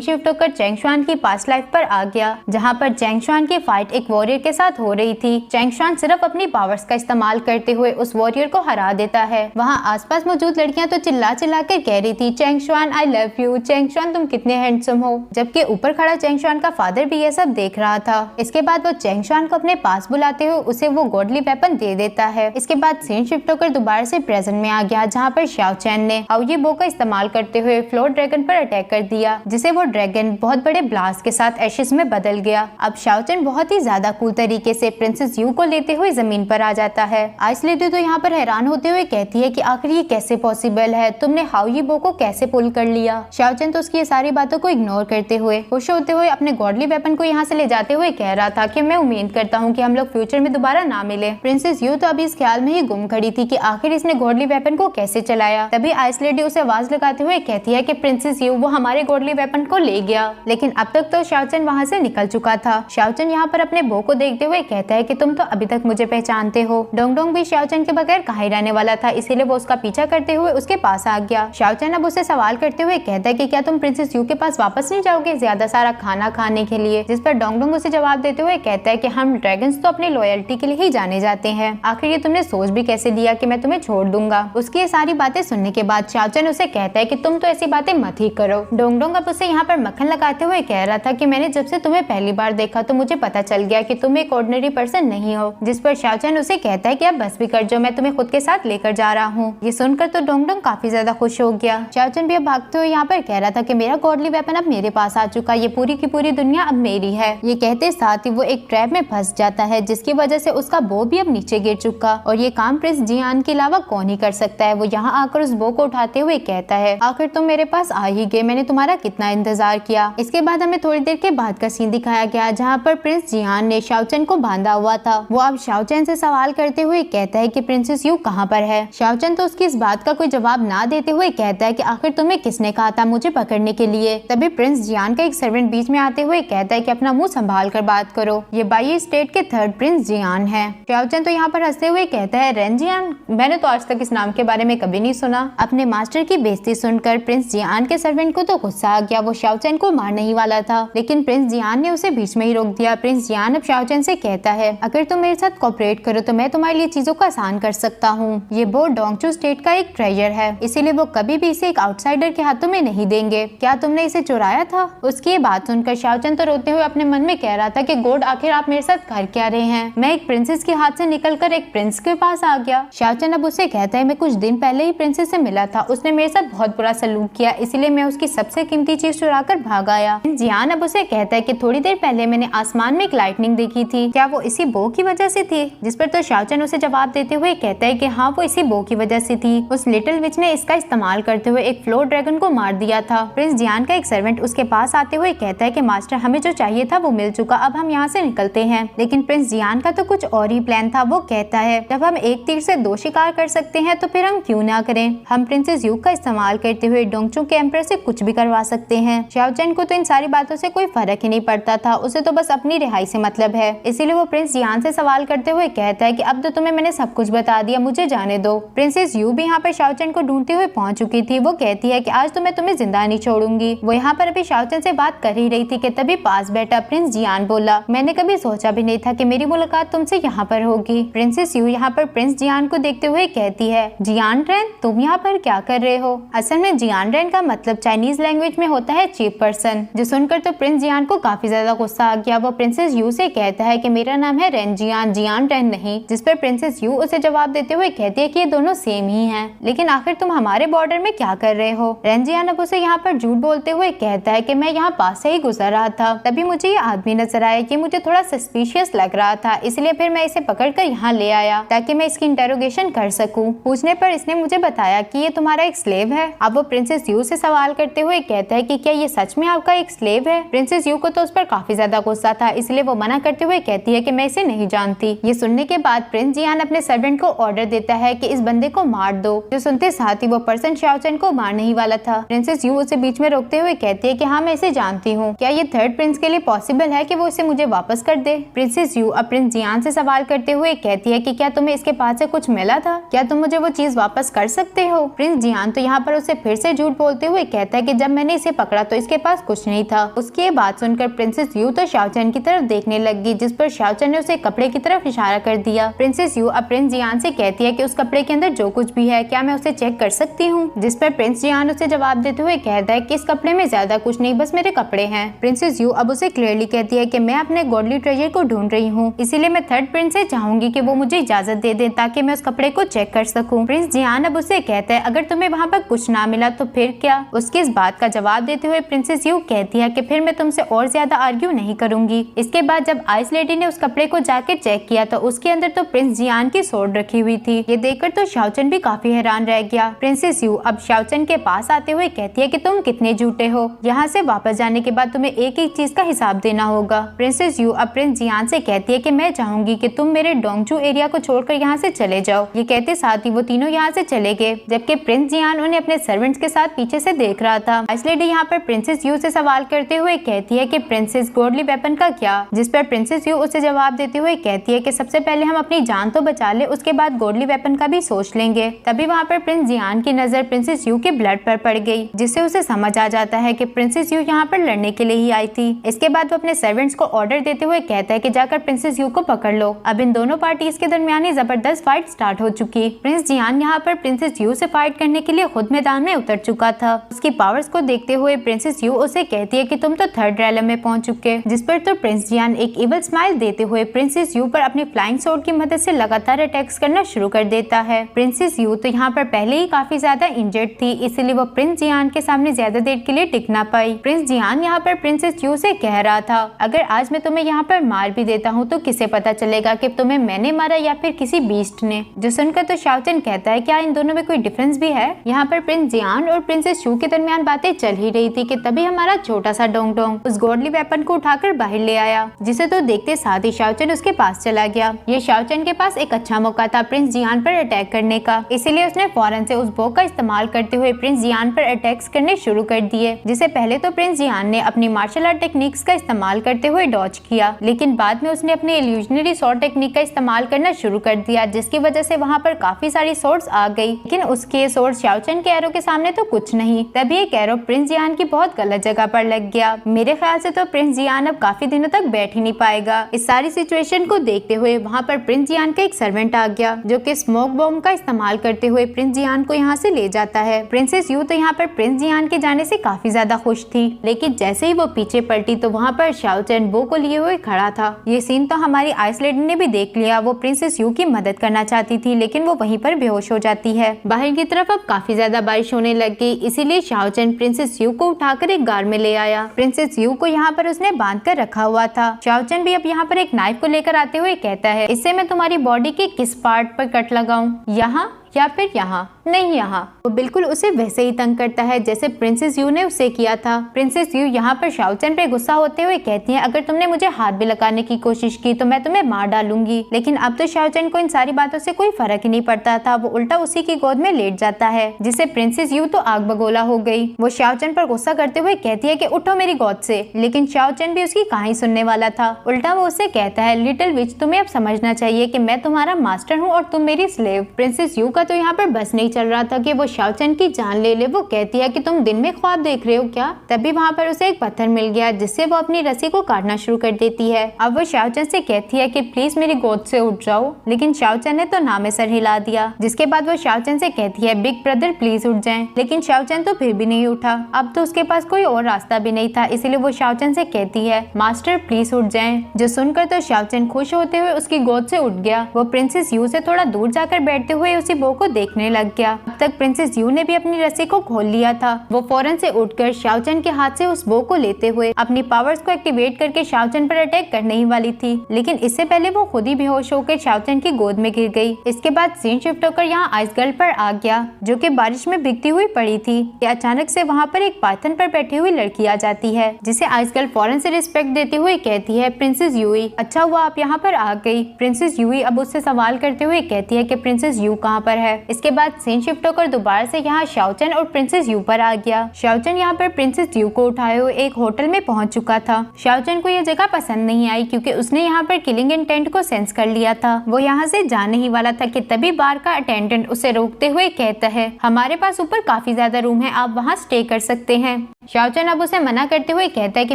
शिफ्ट होकर चैंग शुआन की पास्ट लाइफ पर आ गया, जहाँ पर चैंग शुआन की फाइट एक वॉरियर के साथ हो रही थी। चैंग शुआन सिर्फ अपनी पावर्स का इस्तेमाल करते हुए उस वॉरियर को हरा देता है। वहाँ आसपास मौजूद लड़कियां तो चिल्ला चिल्ला कर कह रही थी, Chang Shuan I love you, Chang Shuan तुम कितने हैंडसम हो। जबकि ऊपर खड़ा चैंग शुआन का फादर भी ये सब देख रहा था। इसके बाद वो चैंग शुआन को अपने पास बुलाते हुए उसे वो गॉडली वेपन दे देता है। इसके बाद सीन शिफ्ट होकर दोबारा से प्रेजेंट में आ गया, जहाँ पर शाओ चैन ने हाओजी बो का इस्तेमाल करते हुए फ्लोर ड्रैगन पर अटैक कर दिया, जिसे वो ड्रैगन बहुत बड़े ब्लास्ट के साथ एशेस में बदल गया। अब शाओ चैन बहुत ही ज्यादा कूल तरीके से प्रिंसेस यू को लेते हुए जमीन पर आ जाता है। आइस लेडी तो यहाँ पर हैरान होते हुए कहती है कि आखिर ये कैसे पॉसिबल है, तुमने हाओजी बो को कैसे पुल कर लिया। शाओ चैन तो उसकी ये सारी बातों को इग्नोर करते हुए खुश होते हुए अपने गॉडली वेपन को यहाँ से ले जाते हुए कह रहा था कि मैं उम्मीद करता हूँ कि हम लोग फ्यूचर में दोबारा ना मिले। प्रिंसेस यू तो अभी इस ख्याल में ही गुम खड़ी थी कि आखिर इसने गॉडली वेपन को कैसे चलाया। तभी आइस लेडी उसे आवाज लगाते हुए कहती है कि प्रिंसेस यू वो हमारे गॉडली वेपन को ले गया, लेकिन अब तक तो शाओ चैन वहाँ से निकल चुका था। शाओ चैन यहाँ पर अपने बो को देखते हुए कहता है कि तुम तो अभी तक मुझे पहचानते हो। डोंग डोंग भी शाओ चैन के बगैर कहाँ ही रहने वाला था, इसीलिए वो उसका पीछा करते हुए उसके पास आ गया। शाओ चैन अब उसे सवाल करते हुए कहता है कि क्या तुम प्रिंसेस यू के पास वापस नहीं जाओगे ज्यादा सारा खाना खाने के लिए, जिस पर डोंग डोंग उसे जवाब देते हुए कहता है कि हम ड्रैगन्स तो अपनी लॉयल्टी के लिए ही जाने जाते हैं, आखिर ये तुमने सोच भी कैसे लिया कि मैं तुम्हें छोड़ दूंगा। उसकी ये सारी बातें सुनने के बाद शाओ चैन उसे कहता है कि तुम तो ऐसी बातें मत ही करो। डोंग डोंग अब उसे यहाँ पर मक्खन लगाते हुए कह रहा था कि मैंने जब से तुम्हें पहली बार देखा तो मुझे पता चल गया कि तुम एक ऑर्डिनरी पर्सन नहीं हो, जिस पर शाओ चैन उसे कहता है कि अब बस भी कर जाओ, मैं तुम्हें खुद के साथ लेकर जा रहा हूँ। ये सुनकर तो डोंग डोंग काफी ज्यादा खुश हो गया। शाओ चैन भी अब भागते हुए यहाँ पर कह रहा था कि मेरा गॉडली वेपन अब मेरे पास आ चुका, ये पूरी की पूरी दुनिया अब मेरी है। ये कहते साथ ही वो एक ट्रैप में फंस जाता है, जिसकी वजह से उसका बो भी अब नीचे गिर चुका, और ये काम प्रिंस जियान के अलावा कौन ही कर सकता है। वो यहाँ आकर उस बो को उठाते हुए कहता है, आखिर तुम मेरे पास आ ही गए, मैंने तुम्हारा कितना इंतजार किया। इसके बाद हमें थोड़ी देर के बाद का सीन दिखाया गया, जहाँ पर प्रिंस जियान ने शाओ चैन को बांधा हुआ था। वो अब शाओ चैन से सवाल करते हुए कहता है कि प्रिंसेस यू कहाँ पर है। शाओ चैन तो उसकी इस बात का कोई जवाब ना देते हुए कहता है कि आखिर तुम्हें किसने कहा था मुझे पकड़ने के लिए। तभी प्रिंस जियान का एक सर्वेंट बीच में आते हुए कहता है कि अपना मुंह संभाल कर बात करो, ये बाई स्टेट के थर्ड प्रिंस जियान है। शाओ चैन तो यहाँ पर हंसते हुए कहता है, रेन जियान, मैंने तो आज तक इस नाम के बारे में कभी नहीं सुना। अपने मास्टर की बेइज्जती सुनकर प्रिंस जियान के सर्वेंट को तो गुस्सा आ गया। वो शाओ चैन को मारने ही वाला था, लेकिन प्रिंस जियान ने उसे बीच में ही रोक दिया। प्रिंस जियान अब शाओ चैन से कहता है, अगर तुम मेरे साथ कोऑपरेट करो तो मैं तुम्हारे लिए चीजों को आसान कर सकता हूँ। ये बो डोंगचू स्टेट का एक ट्रेजर है, इसीलिए वो कभी भी इसे एक आउटसाइडर के हाथों में नहीं देंगे। क्या तुमने इसे चुराया था? उसकी ये बात सुनकर शाओ चैन तो रोते हुए अपने मन में कह रहा था कि गॉड आखिर आप मेरे साथ कर क्या रहे हैं, मैं एक प्रिंसेस के हाथ से निकलकर एक प्रिंस के पास आ गया। शाओ चैन अब उसे कहता है, मैं कुछ दिन पहले ही प्रिंसेस से मिला था, उसने मेरे साथ बहुत बुरा सलूक किया, इसलिए मैं उसकी सबसे कीमती चीज चुरा कर भाग आया। जियान अब उसे कहता है कि थोड़ी देर पहले मैंने आसमान में एक लाइटनिंग देखी थी, क्या वो इसी बो की वजह से थी? जिस पर तो शाओ चैन उसे जवाब देते हुए कहता है कि हाँ वो इसी बो की वजह से थी। उस लिटिल विच ने इसका इस्तेमाल करते हुए एक फ्लोर ड्रैगन को मार दिया था। प्रिंस जियान का एक सर्वेंट उसके पास आते हुए कहता है कि मास्टर हमें जो चाहिए था वो मिल चुका, अब हम यहाँ से निकलते हैं। लेकिन प्रिंस जियान का तो कुछ और ही प्लान था। वो कहता है, जब हम एक तीर से दो शिकार कर सकते हैं तो फिर हम क्यों ना करें, हम प्रिंसेस यू का इस्तेमाल करते हुए डोंगचू के एम्परर से कुछ भी करवा सकते हैं। शाओ चैन को तो इन सारी बातों से कोई फर्क ही नहीं पड़ता था, उसे तो बस अपनी रिहाई से मतलब है। इसीलिए वो प्रिंस जियान से सवाल करते हुए कहता है कि अब तो तुम्हें मैंने सब कुछ बता दिया, मुझे जाने दो। प्रिंसेस यू भी यहाँ पर शाओ चैन को ढूंढते हुए पहुंच चुकी थी। वो कहती है कि आज तो मैं तुम्हें जिंदा नहीं छोड़ूंगी। वो यहाँ पर अभी शाओ चैन से बात कर ही रही थी कि तभी पास बैठा प्रिंस जियान बोला, मैंने कभी सोचा भी नहीं था कि मेरी मुलाकात तुमसे यहाँ पर होगी। प्रिंसेस यू यहाँ पर प्रिंस जियान को देखते हुए कहती है, जियान रेन तुम यहाँ पर क्या कर रहे हो? असल में जियान रेन का मतलब चाइनीज लैंग्वेज में होता है चीप पर्सन। जो सुनकर तो प्रिंस जियान को काफी ज्यादा गुस्सा आ गया। वो प्रिंसेस यू से कहता है कि मेरा नाम है रेन जियान, जियान रेन नहीं। जिस पर प्रिंसेस यू उसे जवाब देते हुए कहती है कि ये दोनों सेम ही हैं, लेकिन आखिर तुम हमारे बॉर्डर में क्या कर रहे हो? रेन जियान अब उसे यहाँ पर झूठ बोलते हुए कहता है कि मैं यहाँ पास से ही गुजर रहा था, तभी मुझे ये आदमी नजर आया कि मुझे थोड़ा सस्पिशियस लग रहा था, इसलिए फिर मैं इसे पकड़कर यहाँ ले आया ताकि मैं इसकी इंटेरोगेशन कर सकूं। पूछने पर इसने मुझे बताया कि ये तुम्हारा एक स्लेव है। अब वो प्रिंसेस यू से सवाल करते हुए कहता है कि क्या ये सच में आपका एक स्लेव है? प्रिंसेस यू को तो उस पर काफी ज्यादा गुस्सा था, इसलिए वो मना करते हुए कहती है कि मैं इसे नहीं जानती। ये सुनने के बाद प्रिंस जियान अपने सर्वेंट को ऑर्डर देता है कि इस बंदे को मार दो। जो सुनते साथ साथ ही वो पर्सन शाओचन को मारने ही वाला था। प्रिंसेस यू उसे बीच में रोकते हुए कहती है कि हाँ, मैं इसे जानती हूँ, क्या ये थर्ड प्रिंस के लिए पॉसिबल है कि वो इसे मुझे वापस कर दे। प्रिंसेस यू अब प्रिंस जियान से सवाल करते हुए कहती है कि क्या तुम्हें इसके पास से कुछ मिला था, क्या तुम मुझे वो चीज वापस कर सकते हो। प्रिंस जियान तो यहाँ पर उसे फिर से झूठ बोलते हुए कहता है कि जब मैंने इसे पकड़ा तो इसके पास कुछ नहीं था। उसकी ये बात सुनकर प्रिंसेस यू तो शाओचन की तरफ देखने लगी, जिस पर शाओचन ने उसे कपड़े की तरफ इशारा कर दिया। प्रिंसेस यू अब प्रिंस जियान से कहती है कि उस कपड़े के अंदर जो कुछ भी है क्या मैं उसे चेक कर सकती हूँ, जिस पर प्रिंस जियान उसे जवाब देते हुए कहता है कि इस कपड़े में ज्यादा कुछ नहीं, बस मेरे कपड़े हैं। प्रिंसेस यू अब उसे क्लियरली कहती है कि मैं अपने गॉडली ट्रेजर को ढूंढ रही हूँ, इसीलिए मैं थर्ड प्रिंस से चाहूंगी कि वो मुझे इजाजत दे दे ताकि मैं उस कपड़े को चेक कर सकूं। प्रिंस जियान अब उसे कहता है अगर तुम्हें वहाँ पर कुछ ना मिला तो फिर क्या। उसकी इस बात का जवाब देते हुए प्रिंसेस यू कहती है कि फिर मैं तुमसे और ज्यादा आर्ग्यू नहीं करूंगी। इसके बाद जब आइस लेडी ने उस कपड़े को जाकर चेक किया तो उसके अंदर तो प्रिंस जियान की सोर्ड रखी हुई थी। ये देखकर तो शाओचन भी काफी हैरान रह गया। प्रिंसेस यू अब शाओचन के पास आते हुए कहती है कि तुम कितने झूठे हो, यहाँ से वापस जाने के बाद तुम्हें एक एक चीज का हिसाब देना होगा। प्रिंसेस यू अब प्रिंस जियान से कहती है कि मैं चाहूंगी कि तुम मेरे डोंगचू एरिया को छोड़कर यहाँ से चले जाओ। ये कहते साथ ही वो तीनों यहाँ से चले गए, जबकि प्रिंस जियान उन्हें अपने सर्वेंट्स के साथ पीछे से देख रहा था। आइस लेडी यहाँ पर प्रिंसेस यू से सवाल करते हुए कहती है कि प्रिंसेस गॉडली वेपन का क्या, जिस पर प्रिंसेस यू उसे जवाब देते हुए कहती है कि सबसे पहले हम अपनी जान तो बचा ले, उसके बाद गॉडली वेपन का भी सोच लेंगे। तभी वहाँ पर प्रिंस जियान की नजर प्रिंसेस यू के ब्लड पर पड़ गई, जिससे उसे समझ आ जाता है कि प्रिंसेस यू यहाँ पर लड़ने के लिए ही आई थी। इसके बाद वो अपने सर्वेंट्स को ऑर्डर देते हुए कहता है कि जाकर प्रिंसेस यू को पकड़ लो। अब इन दोनों पार्टीज के दरमियान ही जबरदस्त फाइट स्टार्ट हो चुकी। प्रिंस जियान यहाँ पर प्रिंसेस यू से फाइट करने के लिए खुद मैदान में उतर चुका था। उसकी पावर्स को देखते हुए प्रिंसेस यू उसे कहती है कि तुम तो थर्ड रैलम में पहुंच चुके, जिस पर तो प्रिंस जियान एक इवल स्माइल देते हुए प्रिंसेस यू पर अपनी फ्लाइंग सोर्ड की मदद से लगातार अटैक्स करना शुरू कर देता है। प्रिंसेस यू तो यहाँ पर पहले ही काफी ज्यादा इंजर्ड थी, इसलिए वो प्रिंस जियान के सामने ज्यादा देर के लिए टिक ना पाई। प्रिंस जियान यहाँ पर प्रिंसेस यू से कह रहा था अगर आज मैं तुम्हें यहाँ पर मार भी देता हूँ तो किसे पता चलेगा कि तुम्हें मैंने मारा या फिर किसी बीस्ट ने। जो सुनकर तो शाओचन कहता है क्या इन दोनों में कोई डिफरेंस भी है। यहाँ पर प्रिंस जियान और प्रिंसेस यू के दरमियान बातें चल ही रही थी कि तभी हमारा छोटा सा डोंग डोंग उस गॉडली वेपन को उठाकर बाहर ले आया, जिसे तो देखते साथ ही शाओचन उसके पास चला गया। ये शाओचन के पास एक अच्छा मौका था प्रिंस जियान पर अटैक करने का, इसीलिए उसने फौरन से उस बो का इस्तेमाल करते हुए प्रिंस जियान पर अटैक्स करने शुरू कर दिए, जिसे पहले तो प्रिंस जियान ने अपनी मार्शल आर्ट टेक्निक्स का इस्तेमाल करते हुए डॉज किया, लेकिन बाद में उसने अपनी इल्यूजनरी स्वॉर्ड टेक्निक का इस्तेमाल करना शुरू कर दिया, जिसकी वजह से वहाँ पर काफी सारी स्वॉर्ड्स आ गई, लेकिन उसके स्वॉर्ड शाओचन के एरो के सामने तो कुछ नहीं। तभी एक एरो प्रिंस जियान की बहुत गलत जगह पर लग गया। मेरे ख्याल से तो प्रिंस जियान अब काफी दिनों तक बैठ ही नहीं पाएगा। इस सारी सिचुएशन को देखते हुए वहाँ पर प्रिंस जियान का एक सर्वेंट आ गया, जो कि स्मोक बॉम्ब का इस्तेमाल करते हुए प्रिंस जियान को यहाँ से ले जाता है। प्रिंसेस यू तो यहाँ पर प्रिंस जियान के जाने से काफी ज्यादा खुश थी, लेकिन जैसे ही वो पीछे पलटी तो वहाँ पर शाओचन बो को लिए हुए खड़ा था। ये सीन तो हमारी आइस लेडी ने भी देख लिया। वो प्रिंसेस यू की मदद करना चाहती थी, लेकिन वो वहीं पर बेहोश हो जाती है। बाहर की तरफ अब काफी ज्यादा बारिश होने लग गई, इसीलिए शाओचन प्रिंसेस यू को उठाकर एक गार में ले आया। प्रिंसेस यू को यहाँ पर उसने बांध कर रखा हुआ था। शाओचन भी अब यहाँ पर एक नाइफ को लेकर आते हुए कहता है इससे मैं तुम्हारी बॉडी के किस पार्ट पर कट लगाऊं, यहाँ या फिर यहाँ, नहीं यहाँ। वो बिल्कुल उसे वैसे ही तंग करता है जैसे प्रिंसेस यू ने उसे किया था। प्रिंसेस यू यहाँ पर शाओचन पे गुस्सा होते हुए कहती है अगर तुमने मुझे हाथ भी लगाने की कोशिश की तो मैं तुम्हें मार डालूंगी। लेकिन अब तो शाओचन को इन सारी बातों से कोई फर्क ही नहीं पड़ता था। वो उल्टा उसी की गोद में लेट जाता है, जिससे प्रिंसेस यू तो आग बगोला हो गई। वो शाओचन पर गुस्सा करते हुए कहती है कि उठो मेरी गोद से, लेकिन शाओचन भी उसकी कहानी सुनने वाला था। उल्टा वो उसे कहता है लिटिल विच तुम्हें अब समझना चाहिए कि मैं तुम्हारा मास्टर हूँ और तुम मेरी स्लेव। प्रिंसेस यू तो यहाँ पर बस नहीं चल रहा था कि वो शाओचन की जान ले ले। वो कहती है कि तुम दिन में ख्वाब देख रहे हो क्या। तभी वहाँ पर उसे एक पत्थर मिल गया, जिससे वो अपनी रस्सी को काटना शुरू कर देती है। अब वो शाओचन से कहती है कि प्लीज मेरी गोद से उठ जाओ, लेकिन शाओचन ने तो ना में सर हिला दिया। जिसके बाद वो शाओचन से कहती है बिग ब्रदर प्लीज उठ जाएं, लेकिन शाओचन तो फिर भी नहीं उठा। अब तो उसके पास कोई और रास्ता भी नहीं था, इसीलिए वो शाओचन से कहती है मास्टर प्लीज उठ जाएं। जो सुनकर तो शाओचन खुश होते हुए उसकी गोद से उठ गया। वो प्रिंसेस यू से थोड़ा दूर जाकर बैठते हुए उसी बो को देखने लग गया। अब तक प्रिंसेस यू ने भी अपनी रस्सी को खोल लिया था। वो फौरन से उठकर शाओचन के हाथ से उस बो को लेते हुए अपनी पावर्स को एक्टिवेट करके शाओचन पर अटैक करने ही वाली थी, लेकिन इससे पहले वो खुद ही बेहोश होकर शाओचन की गोद में गिर गई। इसके बाद सीन शिफ्ट होकर यहाँ आइस गर्ल पर आ गया, जो कि बारिश में भीगती हुई पड़ी थी। कि अचानक से वहाँ पर एक पाइथन पर बैठी हुई लड़की आ जाती है, जिसे आइस गर्ल फौरन से रिस्पेक्ट देते हुए कहती है प्रिंसेस यूई अच्छा हुआ आप यहाँ पर आ गई। प्रिंसेस यूई अब उससे सवाल करते हुए कहती है कि प्रिंसेस यू कहाँ पर है। इसके बाद सीन शिफ्ट होकर दोबारा से यहाँ शाओचन और प्रिंसेस यू पर आ गया। शाओचन यहाँ पर प्रिंसेस यू को उठाए हुए एक होटल में पहुंच चुका था। शाओचन को यह जगह पसंद नहीं आई क्योंकि उसने यहाँ पर किलिंग इंटेंट को सेंस कर लिया था। वो यहाँ से जाने ही वाला था कि तभी बार का अटेंडेंट उसे रोकते हुए कहता है, हमारे पास ऊपर काफी ज्यादा रूम है, आप वहाँ स्टे कर सकते हैं। शाओचन अब उसे मना करते हुए कहता है कि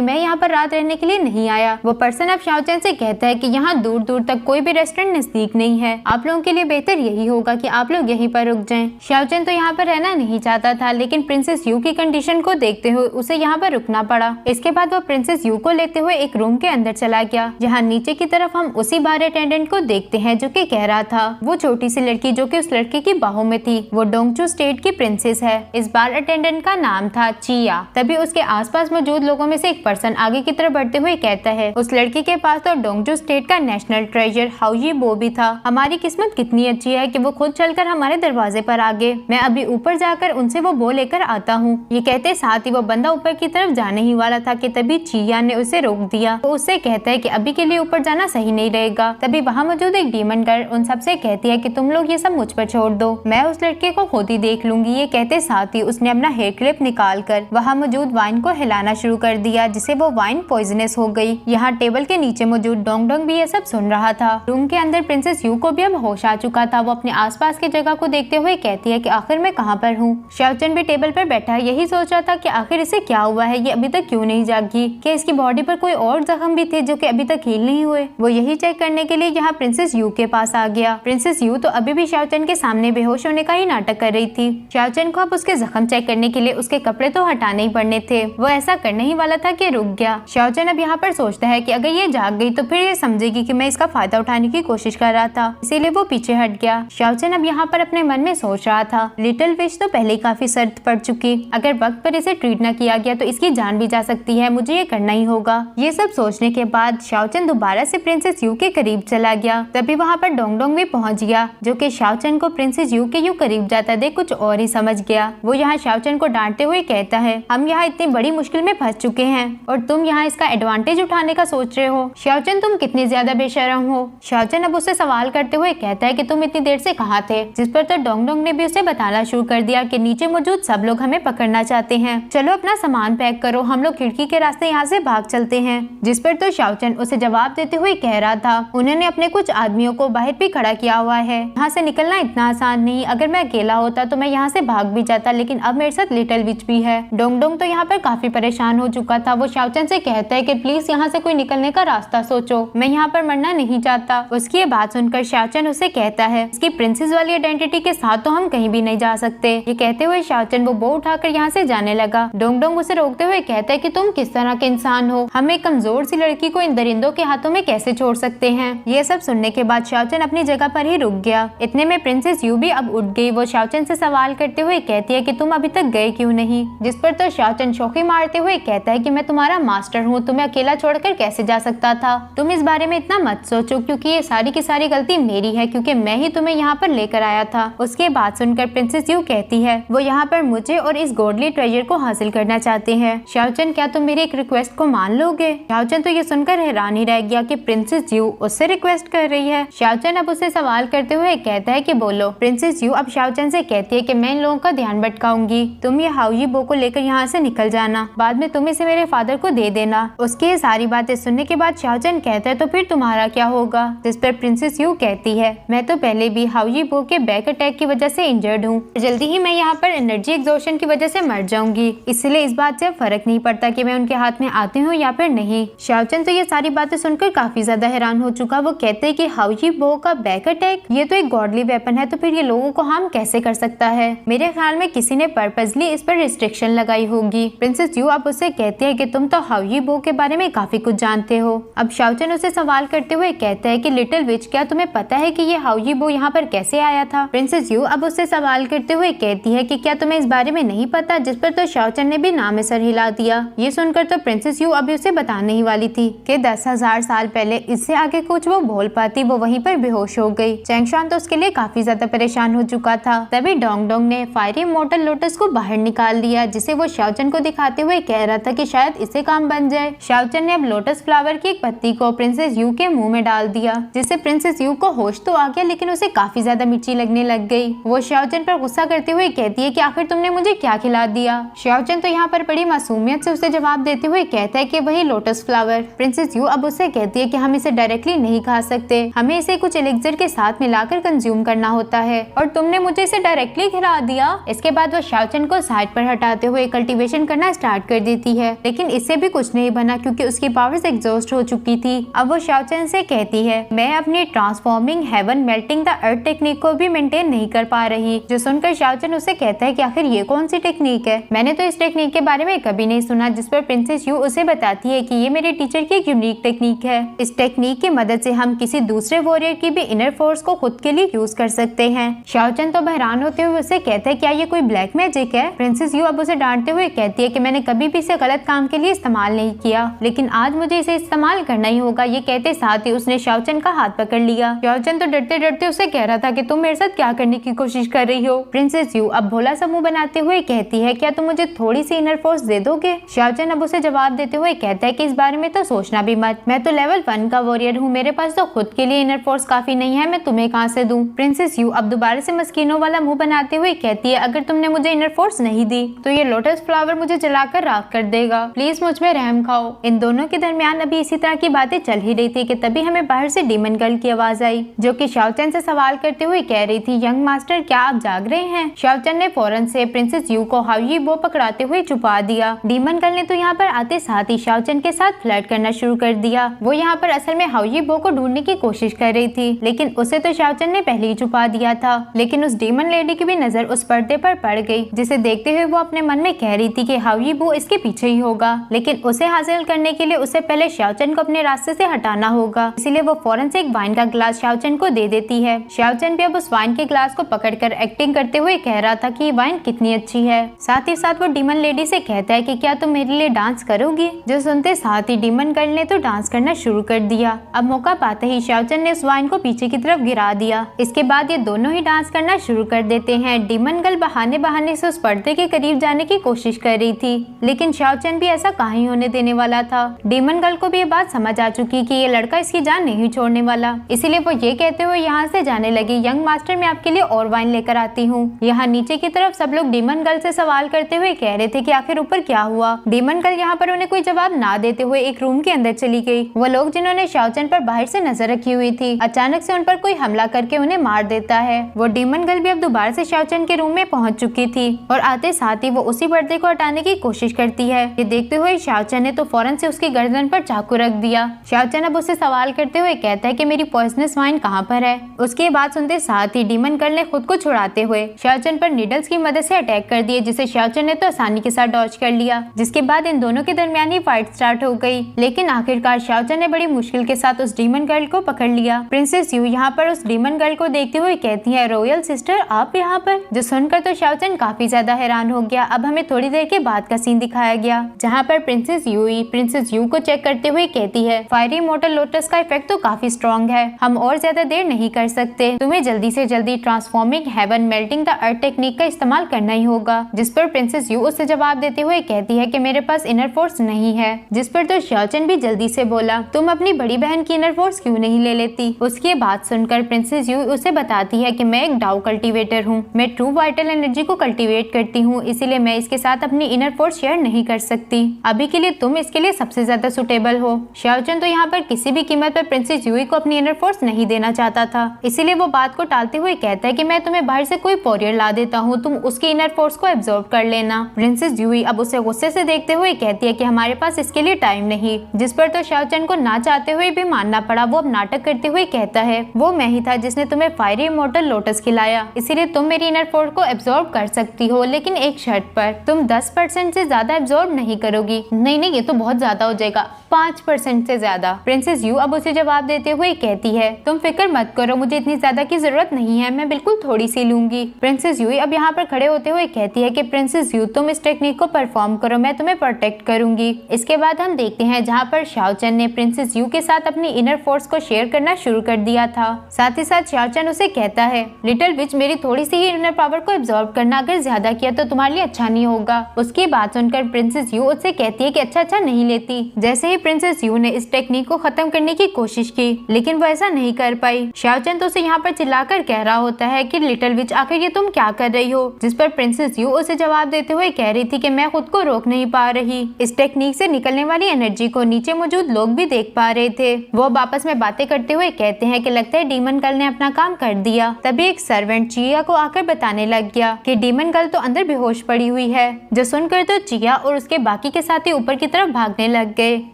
मैं यहाँ पर रात रहने के लिए नहीं आया। वो पर्सन अब शाओचन से कहता है कि यहाँ दूर दूर तक कोई भी रेस्टोरेंट नजदीक नहीं है, आप लोगों के लिए बेहतर यही होगा कि आप लोग यहीं पर रुक जाएं। शाओचन तो यहाँ पर रहना नहीं चाहता था, लेकिन प्रिंसेस यू की कंडीशन को देखते हुए उसे यहाँ पर रुकना पड़ा। इसके बाद वो प्रिंसेस यू को लेते हुए एक रूम के अंदर चला गया, जहाँ नीचे की तरफ हम उसी बार अटेंडेंट को देखते हैं जो कि कह रहा था वो छोटी सी लड़की जो कि उस लड़के की बाहों में थी वो डोंगचू स्टेट की प्रिंसेस है। इस बार अटेंडेंट का नाम था चिया। तभी उसके आसपास मौजूद लोगों में से एक पर्सन आगे की तरफ बढ़ते हुए कहता है, उस लड़की के पास तो डोंगचू स्टेट का नेशनल ट्रेजर हाउजी बो भी था। हमारी किस्मत कितनी अच्छी है कि वो खुद चलकर हमारे दरवाजे पर आ गए। मैं अभी ऊपर जाकर उनसे वो बो लेकर आता हूँ। ये कहते साथ ही वो बंदा ऊपर की तरफ जाने ही वाला था कि तभी चिया ने उसे रोक दिया। वो उससे कहता है कि अभी के लिए ऊपर जाना सही नहीं रहेगा। तभी वहाँ मौजूद एक डीमन गर्ल उन सबसे कहती है कि तुम लोग ये सब मुझ पर छोड़ दो, मैं उस लड़के को खुद ही देख लूंगी। ये कहते साथ ही उसने अपना हेयर क्लिप निकाल कर वहाँ मौजूद वाइन को हिलाना शुरू कर दिया, जिससे वो वाइन पॉइजनस हो गई। यहाँ टेबल के नीचे मौजूद डोंग डोंग भी ये सब सुन रहा था। रूम के अंदर प्रिंसेस यू को भी अब होश आ चुका था। वो अपने आसपास की जगह को देखते हुए कहती है कि आखिर मैं कहाँ पर हूँ। शाओचन भी टेबल पर बैठा है, यही सोच रहा था कि आखिर इसे क्या हुआ है, ये अभी तक क्यों नहीं जागी, क्या इसकी बॉडी पर कोई और जख्म भी थे जो कि अभी तक हील नहीं हुए। वो यही चेक करने के लिए यहाँ प्रिंसेस यू के पास आ गया। प्रिंसेस यू तो अभी भी शाओचन के सामने बेहोश होने का ही नाटक कर रही थी। शाओचन को अब उसके जख्म चेक करने के लिए उसके कपड़े तो हटाने ही पड़ने थे। वो ऐसा करने ही वाला था कि रुक गया। शाओचन अब यहाँ पर सोचता है कि अगर ये जाग गई तो फिर ये समझेगी कि मैं इसका फायदा उठाने की कोशिश कर रहा था, इसीलिए वो पीछे हट गया। शाओचन अब यहाँ पर अपने मन में सोच रहा था, लिटिल विश तो पहले ही काफी सर्द पड़ चुकी, अगर वक्त पर इसे ट्रीट न किया गया तो इसकी जान भी जा सकती है, मुझे ये करना ही होगा। ये सब सोचने के बाद शाओचन दोबारा से प्रिंसेस यू के करीब चला गया। तभी वहाँ पर डोंग डोंग भी पहुँच गया, जो कि शाओचन को प्रिंसेस यू के यूं करीब जाता देख कुछ और ही समझ गया। वो यहाँ शाओचन को डांटते हुए कहता है, हम यहाँ इतनी बड़ी मुश्किल में फंस चुके हैं और तुम यहाँ इसका एडवांटेज उठाने का सोच रहे हो। शाओचन तुम कितनी ज्यादा बेशरम हो। शाओचन अब उसे सवाल करते हुए कहता है कि तुम इतनी देर से कहाँ थे, जिस पर तो डोंग डोंग ने भी उसे बताना शुरू कर दिया कि नीचे मौजूद सब लोग हमें पकड़ना चाहते हैं, चलो अपना सामान पैक करो, हम लोग खिड़की के रास्ते यहाँ से भाग चलते हैं। जिस पर तो शाओचन उसे जवाब देते हुए कह रहा था, उन्होंने अपने कुछ आदमियों को बाहर भी खड़ा किया हुआ है, यहाँ से निकलना इतना आसान नहीं, अगर मैं अकेला होता तो मैं यहाँ से भाग भी जाता, लेकिन अब मेरे साथ लिटिल विच भी है। डोंग डोंग तो यहाँ पर काफी परेशान हो चुका था। वो शाओचन से कहता है कि प्लीज यहाँ से कोई निकलने का रास्ता सोचो, मैं यहाँ पर मरना नहीं चाहता। उसकी ये बात सुनकर शाओचन उसे कहता है, इसकी प्रिंसेस वाली आइडेंटिटी के साथ तो हम कहीं भी नहीं जा सकते। ये कहते हुए शाओचन वो बो उठाकर यहाँ से जाने लगा। डोंग डोंग उसे रोकते हुए कहता है कि तुम किस तरह के इंसान हो, हम एक कमजोर सी लड़की को इन दरिंदों के हाथों में कैसे छोड़ सकते हैं। ये सब सुनने के बाद शाओचन अपनी जगह पर ही रुक गया। इतने में प्रिंसेस यू भी अब उठ गई। वो शाओचन से सवाल करते हुए कहती है कि तुम अभी तक गए क्यों नहीं, जिस पर तो शाओचन शौकी मारते हुए कहता है कि मैं तुम्हारा मास्टर हूँ, तुम्हें अकेला छोड़कर कैसे जा सकता था, तुम इस बारे में इतना मत सोचो क्योंकि ये सारी की सारी गलती मेरी है, क्योंकि मैं ही तुम्हें यहाँ पर लेकर आया था। उसके बात सुनकर प्रिंसेस यू कहती है वो यहाँ पर मुझे और इस गॉडली ट्रेजर को हासिल करना चाहते हैं। शाओचन क्या तुम मेरी एक रिक्वेस्ट को मान लोगे। शाओचन तो ये सुनकर हैरान ही रह गया कि प्रिंसेस यू उससे रिक्वेस्ट कर रही है। शाओचन अब उसे सवाल करते हुए कहता है कि बोलो। प्रिंसेस यू अब शाओचन से कहती है कि मैं इन लोगों का ध्यान भटकाऊंगी, तुम ये हाउजी बो को लेकर यहाँ से निकल जाना, बाद में तुम इसे मेरे फादर को दे देना। उसकी ये सारी बातें सुनने के बाद शाओचन कहता है तो फिर तुम्हारा क्या होगा, जिस पर प्रिंसेस यू कहती है मैं तो पहले भी हाउजी बो के बैक अटैक की वजह से इंजर्ड हूँ, जल्दी ही मैं यहाँ पर एनर्जी एग्जॉशन की वजह से मर जाऊंगी, इसलिए इस बात से फर्क नहीं पड़ता कि मैं उनके हाथ में आती हूँ या फिर नहीं। शाओचन तो ये सारी बातें सुनकर काफी ज्यादा हैरान हो चुका। वो कहते हैं कि हाउजी बो का बैक अटैक, ये तो एक गॉडली वेपन है, तो फिर ये लोगों को हार्म कैसे कर सकता है। मेरे ख्याल में किसी ने पर्पसली इस पर रिस्ट्रिक्शन लगाई होगी। प्रिंसेस यू अब उससे कहती है कि तुम तो हाउजी बो के बारे में काफी कुछ जानते हो। अब शाओचन उसे सवाल करते हुए कहता है कि लिटिल विच क्या तुम्हें पता है कि ये हाउजी बो यहाँ पर कैसे आया था। प्रिंसेस यू अब उससे सवाल करते हुए कहती है कि क्या तुम्हें इस बारे में नहीं पता, जिस पर तो शाओचन ने भी नाम सर हिला दिया। ये सुनकर तो प्रिंसेस यू अभी उसे बताने ही वाली थी कि 10,000 साल पहले इससे आगे कुछ वो बोल पाती, वो वहीं पर बेहोश हो गई। चैंगशान तो उसके लिए काफी ज्यादा परेशान हो चुका था। तभी डोंग डोंग ने फायरी मोटल लोटस को बाहर निकाल दिया, जिसे वो शाओचन को दिखाते हुए कह रहा था कि शायद इससे काम बन जाए। शाओचन ने अब लोटस फ्लावर की एक पत्ती को प्रिंसेस यू के मुंह में डाल दिया, जिससे प्रिंसेस यू को होश तो आ गया, लेकिन उसे काफी ज्यादा मिर्ची लगने लग गई। वो शाओचन पर गुस्सा करते हुए कहती है कि आखिर तुमने मुझे क्या खिला दिया। शाओचन तो यहाँ पर बड़ी मासूमियत से उसे जवाब देते हुए कहता है कि वही लोटस फ्लावर। प्रिंसेस यू अब उससे कहती है कि हम इसे डायरेक्टली नहीं खा सकते, हमें इसे कुछ एलिक्सर के साथ मिलाकर कंज्यूम करना होता है, और तुमने मुझे इसे डायरेक्टली खिला दिया। इसके बाद वो शाओचन को साइड पर हटाते हुए कल्टीवेशन करना स्टार्ट कर देती है, लेकिन इससे भी कुछ नहीं बना क्योंकि उसकी पावर्स एग्जॉस्ट हो चुकी थी। अब वो शाओचन से कहती है मैं अपनी transforming heaven melting the earth technique को भी मेंटेन नहीं कर पा रही। जो सुनकर शाओचन उसे कहता है कि आखिर ये कौन सी टेक्निक है, मैंने तो इस टेक्निक के बारे में कभी नहीं सुना। जिस पर प्रिंसेस यू उसे बताती है कि ये मेरे टीचर की एक यूनिक टेक्निक है। इस टेक्निक की मदद से हम किसी दूसरे वॉरियर की भी इनर फोर्स को खुद के लिए यूज कर सकते हैं। शाओचन तो हैरान होते हुए उसे कहता है क्या ये कोई ब्लैक मैजिक है। प्रिंसेस यू अब उसे डांटते हुए कहती है कि मैंने कभी भी इसे गलत काम के लिए इस्तेमाल नहीं किया, लेकिन आज मुझे इसे इस्तेमाल करना ही होगा। ये कहते साथ ही उसने शाओचन का हाथ पकड़ लिया। शाओचन तो डरते डरते उसे कह रहा था कि तुम मेरे साथ क्या करने की कोशिश कर रही हो। प्रिंसेस यू अब भोला सा मुंह बनाते हुए कहती है क्या तुम मुझे थोड़ी सी इनर फोर्स दे दोगे। शाओचन अब उसे जवाब देते हुए कहता है कि इस बारे में तो सोचना भी मत, मैं तो लेवल 1 का वॉरियर हूँ, मेरे पास तो खुद के लिए इनर फोर्स काफी नहीं है, मैं तुम्हें कहाँ से दूं। प्रिंसेस यू अब दोबारा से मस्कीनों वाला मुंह बनाते हुए कहती है अगर तुमने मुझे इनर फोर्स नहीं दी तो ये लोटस फ्लावर मुझे जलाकर राख कर देगा, प्लीज मुझ में रहम खाओ। इन दोनों के दरमियान अभी इसी तरह की बातें चल ही रही थी कि तभी हमें बाहर से डीमन गर्ल की आवाज आई, जो कि शाओचन से सवाल करते हुए कह रही थी यंग मास्टर क्या आप जाग रहे हैं। शाओचन ने फौरन से प्रिंसेस यू को हाउई बो पकड़ाते हुए छुपा दिया। डीमन गर्ल ने तो यहाँ पर आते साथ ही शाओचन के साथ फ्लर्ट करना शुरू कर दिया। वो यहाँ पर असल में हाउई बो को ढूंढने की कोशिश कर रही थी, लेकिन उसे तो शाओचन ने पहले ही छुपा दिया था। लेकिन उस डीमन लेडी की भी नजर उस पर्दे पर पड़ गई, जिसे देखते हुए वो अपने मन में कह रही थी कि हाउई बो इसके पीछे ही होगा, लेकिन उसे हासिल करने के लिए उसे पहले शाओचन को अपने रास्ते से हटाना होगा। इसीलिए वो फौरन से एक वाइन का ग्लास शाओचन को दे देती है। शाओचन भी अब उस वाइन के ग्लास को पकड़कर एक्टिंग करते हुए कह रहा था कि ये वाइन कितनी अच्छी है। साथ ही साथ वो डीमन लेडी से कहता है कि क्या तुम मेरे लिए डांस करोगी। जो सुनते साथ ही डीमन गर्ल ने तो डांस करना शुरू कर दिया। अब मौका पाते ही शाओचन ने उस वाइन को पीछे की तरफ गिरा दिया। इसके बाद ये दोनों ही डांस करना शुरू कर देते हैं। डीमन गर्ल बहाने बहाने से उस पर्दे के करीब जाने की कोशिश कर रही थी, लेकिन शाओचन भी ऐसा कहाँ ही होने देने वाला था। डीमन गर्ल को भी ये बात समझ आ चुकी कि ये लड़का इसकी जान नहीं छोड़ने वाला, इसीलिए वो ये कहते हुए यहाँ से जाने लगी यंग मास्टर मैं आपके लिए और वाइन लेकर आती हूँ। यहाँ नीचे की तरफ सब लोग डीमन गर्ल से सवाल करते हुए कह रहे थे कि आखिर ऊपर क्या हुआ। डीमन गर्ल यहाँ पर उन्हें कोई जवाब ना देते हुए एक रूम के अंदर चली गई। वो लोग जिन्होंने शाओचन पर बाहर से नजर रखी हुई थी, अचानक से उन पर कोई हमला करके उन्हें मार देता है। वो डीमन गर्ल भी अब दोबारा से शाओचन के रूम में पहुंच चुकी थी और आते साथ ही वो उसी पर्दे को हटाने की कोशिश करती है। ये देखते हुए शाओचन ने तो फौरन से उसकी गर्दन पर चाकू रख दिया। शाओचन अब उससे सवाल करते हुए कहता है कि मेरी पॉइजनस वाइन कहाँ पर है। उसकी बात सुनते साथ ही डीमन गर्ल ने खुद को छुड़ाते हुए शाओचन पर नीडल्स की मदद से अटैक कर दिए, जिसे शाओचन ने तो आसानी के साथ डॉज कर लिया। जिसके बाद इन दोनों के दरमियान ही फाइट स्टार्ट हो गई, लेकिन आखिरकार शाओचन ने बड़ी मुश्किल के साथ उस डीमन गर्ल को पकड़ लिया। प्रिंसेस यू यहाँ पर उस डीमन गर्ल को देखते हुए कहती है रॉयल सिस्टर आप यहाँ पर। जो सुनकर तो शाओचन काफी ज्यादा हैरान हो गया। अब हमें थोड़ी देर के बाद का सीन दिखाया गया, जहाँ पर प्रिंसेस यू को चेक करते हुए कहती है फायरी मोटर लोटस का इफेक्ट तो काफी स्ट्रॉन्ग है, हम और ज्यादा देर नहीं कर सकते, तुम्हें जल्दी से जल्दी transforming heaven melting the earth technique का इस्तेमाल करना ही होगा। जिस पर प्रिंसेस यू उससे जवाब देते हुए कहती है कि मेरे पास इनर फोर्स नहीं है। जिस पर तो शाओचन भी जल्दी से बोला तुम अपनी बड़ी बहन की इनर फोर्स क्यों नहीं ले लेती। उसकी बात सुनकर प्रिंसेस यू उसे बताती है कि मैं एक डाउ कल्टीवेटर हूँ, मैं ट्रू वाइटल एनर्जी को कल्टीवेट करती हूँ, इसीलिए मैं इसके साथ अपनी इनर फोर्स शेयर नहीं कर सकती। अभी के लिए तुम इसके लिए सबसे ज्यादा सुटेबल हो। शाओचन तो यहाँ पर किसी भी कीमत पर प्रिंसेस यूई को अपनी इनर फोर्स नहीं देना चाहता था, इसीलिए वो बात को टालते हुए कहता है कि मैं तुम्हें बाहर से कोई वॉरियर ला देता हूँ, तुम उसकी इनर फोर्स को एब्जॉर्ब कर लेना। प्रिंसेस यूई अब उसे गुस्से से देखते हुए कहती है कि हमारे पास इसके लिए टाइम नहीं। जिस पर तो शाओचन को ना चाहते हुए भी मानना पड़ा। वो अब नाटक करते हुए कहता है वो मैं ही था जिसने तुम्हें फायरी इमॉर्टल लोटस खिलाया, इसीलिए तुम मेरी इनर फोर्स को एब्जॉर्ब कर सकती हो, लेकिन एक शर्त पर, तुम 10% से ज्यादा एब्जॉर्ब नहीं करोगी। नहीं ये तो बहुत ज्यादा हो जाएगा, 5% से ज्यादा। प्रिंसेस यू अब उसे जवाब देते हुए कहती है तुम फिक्र मत करो, मुझे इतनी ज्यादा की जरूरत नहीं है, मैं बिल्कुल थोड़ी सी लूंगी। प्रिंसेस यू अब यहाँ पर खड़े होते हुए कहती है कि प्रिंसेस यू तुम इस टेक्निक को परफॉर्म करो, मैं तुम्हें प्रोटेक्ट करूंगी। इसके बाद हम देखते हैं जहाँ पर शाओचन ने प्रिंसेस यू के साथ अपनी इनर फोर्स को शेयर करना शुरू कर दिया था। साथ ही साथ शाओचन उसे कहता है लिटिल विच मेरी थोड़ी सी ही इनर पावर को एब्जॉर्ब करना, अगर ज्यादा किया तो तुम्हारे लिए अच्छा नहीं होगा। उसकी बात सुनकर प्रिंसेस यू उससे कहती है कि अच्छा नहीं लेती। जैसे ही ही प्रिंसेस यू ने इस टेक्निक को खत्म करने की कोशिश की, लेकिन वो ऐसा नहीं कर पाई। शाओचन तो उसे यहाँ पर चिल्लाकर कह रहा होता है कि लिटिल विच आखिर ये तुम क्या कर रही हो, जिस पर प्रिंसेस यू उसे जवाब देते हुए कह रही थी कि मैं खुद को रोक नहीं पा रही। इस टेक्निक से निकलने वाली एनर्जी को नीचे मौजूद लोग भी देख पा रहे थे। वो अब आपस में बातें करते हुए कहते हैं कि लगता है डीमन गर्ल ने अपना काम कर दिया। तभी एक सर्वेंट चिया को आकर बताने लग गया कि डीमन गर्ल तो अंदर बेहोश पड़ी हुई है। जो सुनकर तो चिया और उसके बाकी के साथी ऊपर की तरफ भागने लग गए।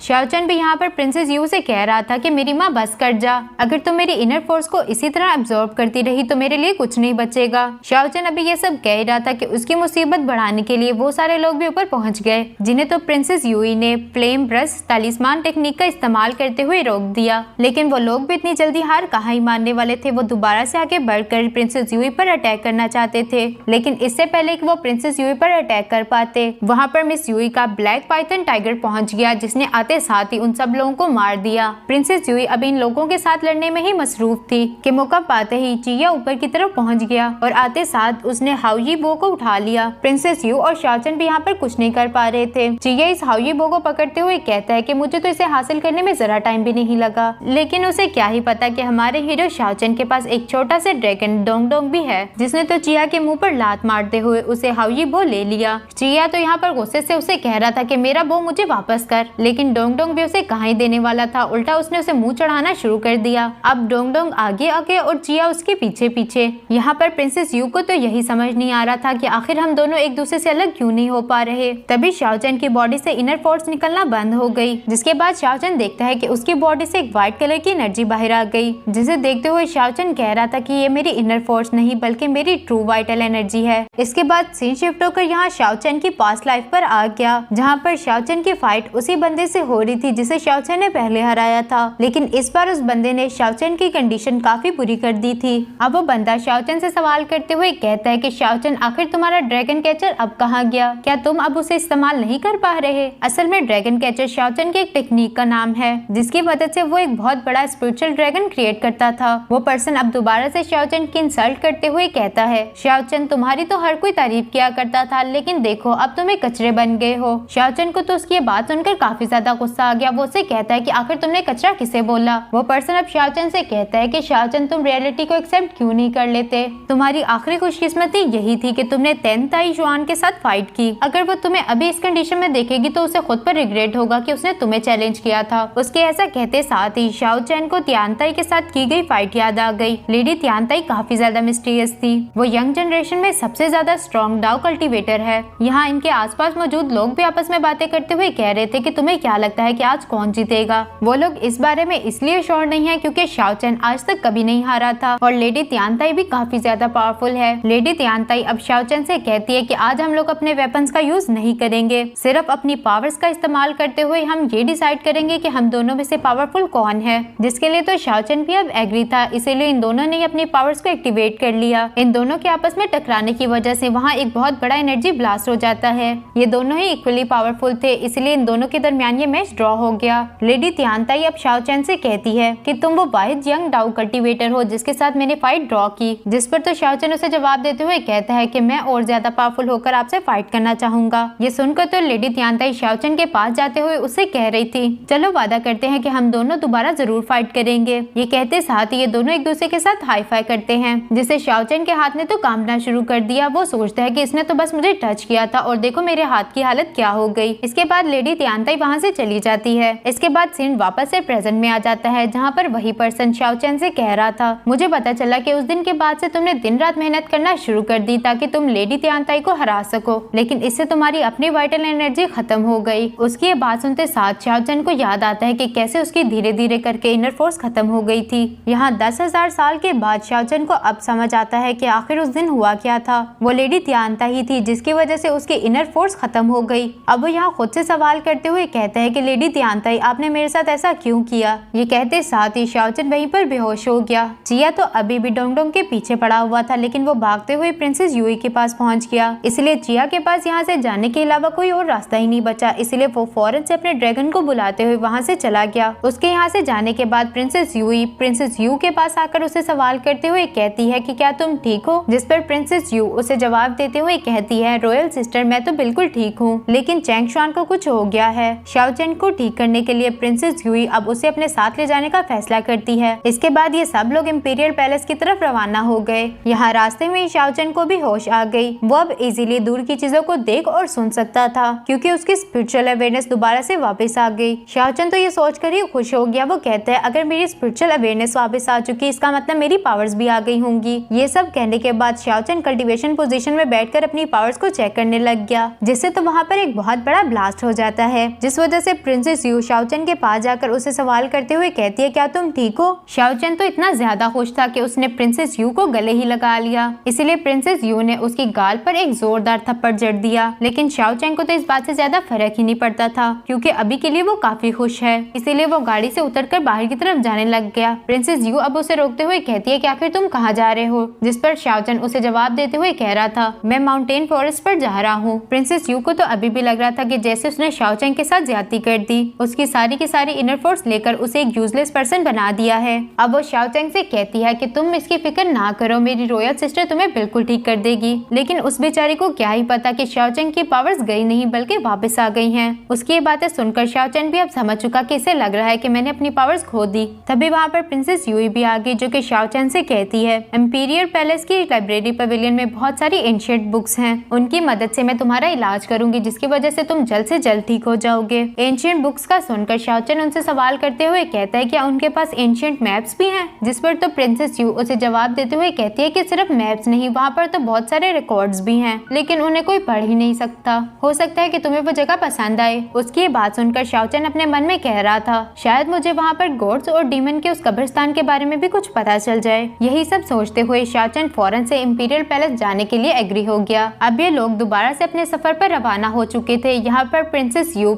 शाओचन भी यहाँ पर प्रिंसेस यू से कह रहा था कि मेरी माँ बस कर जा, अगर तुम मेरी इनर फोर्स को इसी तरह एब्जॉर्ब करती रही तो मेरे लिए कुछ नहीं बचेगा। शाओचन अभी ये सब कह रहा था कि उसकी मुसीबत बढ़ाने के लिए वो सारे लोग भी ऊपर पहुंच गए, जिन्हें तो प्रिंसेस यूई ने फ्लेम ब्रश तालिस्मान टेक्निक का इस्तेमाल करते हुए रोक दिया। लेकिन वो लोग भी इतनी जल्दी हार कहाँ ही मानने वाले थे। वो दोबारा से आगे बढ़कर प्रिंसेस यूई पर अटैक करना चाहते थे, लेकिन इससे पहले कि वो प्रिंसेस यूई पर अटैक कर पाते, वहाँ पर मिस यूई का ब्लैक पाइथन टाइगर पहुंच गया, जिसने आते साथ ही उन सब लोगों को मार दिया। प्रिंसेस यूई अभी इन लोगों के साथ लड़ने में ही मसरूफ थी कि मौका पाते ही चिया ऊपर की तरफ पहुंच गया और आते साथ उसने हाउई बो को उठा लिया। प्रिंसेस यू और शाओचन भी यहाँ पर कुछ नहीं कर पा रहे थे। चिया इस हाउई बो को पकड़ते हुए कहता है कि मुझे तो इसे हासिल करने में जरा टाइम भी नहीं लगा, लेकिन उसे क्या ही पता कि हमारे हीरो शाओचन के पास एक छोटा सा ड्रैगन डोंग डोंग भी है, जिसने तो चिया के मुंह पर लात मारते हुए उसे हाउई बो ले लिया। चिया तो यहाँ पर गुस्से से उसे कह रहा था कि मेरा बो मुझे वापस कर, लेकिन डोंग डोंग भी उसे कहाँ ही देने वाला था, उल्टा उसने उसे मुंह चढ़ाना शुरू कर दिया। अब डोंग डोंग आगे आगे और चिया उसके पीछे पीछे। यहाँ पर प्रिंसेस यू को तो यही समझ नहीं आ रहा था कि आखिर हम दोनों एक दूसरे से अलग क्यों नहीं हो पा रहे। तभी शाओचन की बॉडी से इनर फोर्स निकलना बंद हो गई, जिसके बाद शाओचन देखता है कि उसकी बॉडी से एक व्हाइट कलर की एनर्जी बाहर आ गई, जिसे देखते हुए शाओचन कह रहा था कि ये मेरी इनर फोर्स नहीं बल्कि मेरी ट्रू वाइटल एनर्जी है। इसके बाद सीन शिफ्ट होकर यहाँ शाओचन की पास्ट लाइफ पर आ गया, जहाँ पर शाओचन की फाइट उसी बंदे से हो रही थी जिसे शाओचन ने पहले हराया था, लेकिन इस बार उस बंदे ने शाओचन की कंडीशन काफी बुरी कर दी थी। अब वो बंदा शाओचन से सवाल करते हुए कहता है कि शाओचन आखिर तुम्हारा ड्रैगन कैचर अब कहाँ गया, क्या तुम अब उसे इस्तेमाल नहीं कर पा रहे। असल में ड्रैगन कैचर शाओचन की एक टेक्निक का नाम है, जिसकी मदद से वो एक बहुत बड़ा स्पिरिचुअल ड्रैगन क्रिएट करता था। वो पर्सन अब दोबारा से शाओचन की इंसल्ट करते हुए कहता है, शाओचन तुम्हारी तो हर कोई तारीफ किया करता था, लेकिन देखो अब तुम एक कचरे बन गए हो। शाओचन को तो उसकी बात सुनकर काफी ज्यादा गुस्सा आ गया। वो उसे कहता है कि आखिर तुमने कचरा किसे बोला। वो पर्सन अब शाओचन से कहता है कि शाओचन तुम रियलिटी को एक्सेप्ट क्यों नहीं कर लेते। तुम्हारी आखिरी खुशकिस्मती यही थी कि तुमने तेन ताई जुआन के साथ फाइट की। अगर वो तुम्हें अभी इस कंडीशन में देखेगी तो उसे खुद पर रिग्रेट होगा कि उसने तुम्हें चैलेंज किया था। उसके ऐसा कहते साथ ही शाओचन को तियानताई के साथ की गई फाइट याद आ गई। लेडी तियानताई काफी ज्यादा मिस्टीरियस थी। वो यंग जनरेशन में सबसे ज्यादा स्ट्रॉन्ग डाउ कल्टीवेटर है। यहाँ इनके आसपास मौजूद लोग भी आपस में बातें करते हुए कह रहे थे कि तुम्हें क्या लगता है कि आज कौन जीतेगा। वो लोग इस बारे में इसलिए श्योर नहीं है क्योंकि शाओचन आज तक कभी नहीं हारा था और लेडी तियानताई भी काफी ज्यादा पावरफुल है। लेडी तियानताई अब शाओचन से कहती है कि आज हम लोग अपने वेपन्स का यूज नहीं करेंगे, सिर्फ अपनी पावर्स का इस्तेमाल करते हुए हम ये डिसाइड करेंगे कि हम दोनों में से पावरफुल कौन है। जिसके लिए तो शाओचन भी अब एग्री था, इसीलिए इन दोनों ने अपनी पावर्स को एक्टिवेट कर लिया। इन दोनों के आपस में टकराने की वजह से वहाँ एक बहुत बड़ा एनर्जी ब्लास्ट हो जाता है। ये दोनों ही इक्वली पावरफुल थे, इसलिए इन दोनों के दरमियान ये मैच ड्रॉ हो गया। लेडी तियानताई अब शाओचन से कहती है कि तुम वो वाहिद यंग डाउ कल्टीवेटर हो जिसके साथ मैंने फाइट ड्रॉ की। जिस पर तो शाओचन उसे जवाब देते हुए कहता है कि मैं और ज्यादा पावरफुल होकर आपसे फाइट करना चाहूंगा। ये सुनकर तो लेडी तियानताई शाओचन के पास जाते हुए उससे कह रही थी, चलो वादा करते हैं कि हम दोनों दोबारा जरूर फाइट करेंगे। ये कहते साथ ही ये दोनों एक दूसरे के साथ हाई फाई करते हैं, जिसे शाओचन के हाथ ने तो कांपना शुरू कर दिया। वो सोचता है कि इसने तो बस मुझे टच किया था और देखो मेरे हाथ की हालत क्या हो गई। इसके बाद लेडी तियानताई वहाँ से चली जाती है। इसके बाद सीन वापस से प्रेजेंट में आ जाता है, जहाँ पर वही पर्सन शाओचन से कह रहा था, मुझे पता चला कि उस दिन के बाद से तुमने दिन रात मेहनत करना शुरू कर दी ताकि तुम लेडी तियानताई को हरा सको, लेकिन इससे तुम्हारी अपनी वाइटल एनर्जी खत्म हो गई। उसकी ये बात सुनते साथ शाओचन को याद आता है कि कैसे उसकी धीरे धीरे करके इनर फोर्स खत्म हो गई थी। यहाँ 10,000 साल के बाद शाओचन को अब समझ आता है कि आखिर उस दिन हुआ क्या था। वो लेडी तियानताई ही थी जिसकी वजह से उसकी इनर फोर्स खत्म हो गई। अब वो यहाँ खुद से सवाल करते हुए कहता है कि लेडी तियानताई आपने मेरे साथ ऐसा क्यों किया। ये कहते साथ ही शाओचन वहीं पर बेहोश हो गया। चिया तो अभी भी डोंग डोंग के पीछे पड़ा हुआ था, लेकिन वो भागते हुए प्रिंसेस यूई के पास पहुंच गया। इसलिए चिया के पास यहाँ से जाने के अलावा कोई और रास्ता ही नहीं बचा, इसलिए वो फौरन से अपने ड्रैगन को बुलाते हुए वहाँ से चला गया। उसके यहाँ से जाने के बाद प्रिंसेस यू के पास आकर उसे सवाल करते हुए कहती है कि क्या तुम ठीक हो। जिस पर प्रिंसेस यू उसे जवाब देते हुए कहती है, रॉयल सिस्टर मैं तो बिल्कुल ठीक हूँ, लेकिन चैंग शुआन को कुछ हो गया है। शाओचन शाओचन को ठीक करने के लिए प्रिंसेस यूई अब उसे अपने साथ ले जाने का फैसला करती है। इसके बाद ये सब लोग इंपीरियल पैलेस की तरफ रवाना हो गए। यहाँ रास्ते में शाओचन को भी होश आ गई। वो अब इजीली दूर की चीजों को देख और सुन सकता था क्योंकि उसकी स्पिरिचुअल अवेयरनेस दोबारा से वापस आ गई। शाओचन तो ये सोचकर ही खुश हो गया। वो कहता है अगर मेरी स्पिरिचुअल अवेयरनेस वापस आ चुकी इसका मतलब मेरी पावर्स भी आ गई होंगी। ये सब कहने के बाद शाओचन कल्टीवेशन पोजीशन में बैठकर अपनी पावर्स को चेक करने लग गया, जिससे तो वहाँ पर एक बहुत बड़ा ब्लास्ट हो जाता है, जिस वजह से प्रिंसेस यू शाओचन के पास जाकर उसे सवाल करते हुए कहती है क्या तुम ठीक हो। शाओचन तो इतना ज्यादा खुश था कि उसने प्रिंसेस यू को गले ही लगा लिया। इसीलिए प्रिंसेस यू ने उसकी गाल पर एक जोरदार थप्पड़ जड़ दिया, लेकिन शाओचन को तो इस बात से ज्यादा फर्क ही नहीं पड़ता था क्योंकि अभी के लिए वो काफी खुश है। इसीलिए वो गाड़ी से उतरकर बाहर की तरफ जाने लग गया। प्रिंसेस यू अब उसे रोकते हुए कहती है कि आखिर तुम कहाँ जा रहे हो, जिस पर शाओचन उसे जवाब देते हुए कह रहा था मैं माउंटेन फॉरेस्ट पर जा रहा हूँ। प्रिंसेस यू को तो अभी भी लग रहा था कि जैसे उसने शाओचन के साथ ज्यादती कर दी, उसकी सारी की सारी इनर फोर्स लेकर उसे एक यूजलेस पर्सन बना दिया है। अब वो शाओचन से कहती है कि तुम इसकी फिक्र ना करो, मेरी रॉयल सिस्टर तुम्हें बिल्कुल ठीक कर देगी। लेकिन उस बेचारी को क्या ही पता कि शाओचन की पावर्स गई नहीं बल्कि वापस आ गई हैं। उसकी ये बातें सुनकर शाओचन भी अब समझ चुका कि इसे लग रहा है कि मैंने अपनी पावर्स खो दी। तभी वहाँ पर प्रिंसेस यूई भी आ गई जो कि शाओचन से कहती है इंपीरियल पैलेस की लाइब्रेरी पवेलियन में बहुत सारी एंशिएंट बुक्स हैं, उनकी मदद से मैं तुम्हारा इलाज करूंगी जिसकी वजह से तुम जल्द से जल्द ठीक हो जाओगे। एंशिएंट बुक्स का सुनकर शाओचन उनसे सवाल करते हुए कहता है क्या उनके पास एंशिएंट मैप्स भी हैं, जिस पर तो प्रिंसेस यू उसे जवाब देते हुए कहती है कि सिर्फ मैप्स नहीं, वहाँ पर तो बहुत सारे रिकॉर्ड्स भी हैं, लेकिन उन्हें कोई पढ़ ही नहीं सकता। हो सकता है कि तुम्हें वो जगह पसंद आए। उसकी ये बात सुनकर शाओचन अपने मन में कह रहा था शायद मुझे वहाँ पर गॉड्स और डीमन के उस कब्रिस्तान के बारे में भी कुछ पता चल जाए। यही सब सोचते हुए शाओचन फौरन से इंपीरियल पैलेस जाने के लिए एग्री हो गया। अब ये लोग दोबारा से अपने सफर पर रवाना हो चुके थे। यहाँ पर प्रिंसेस यू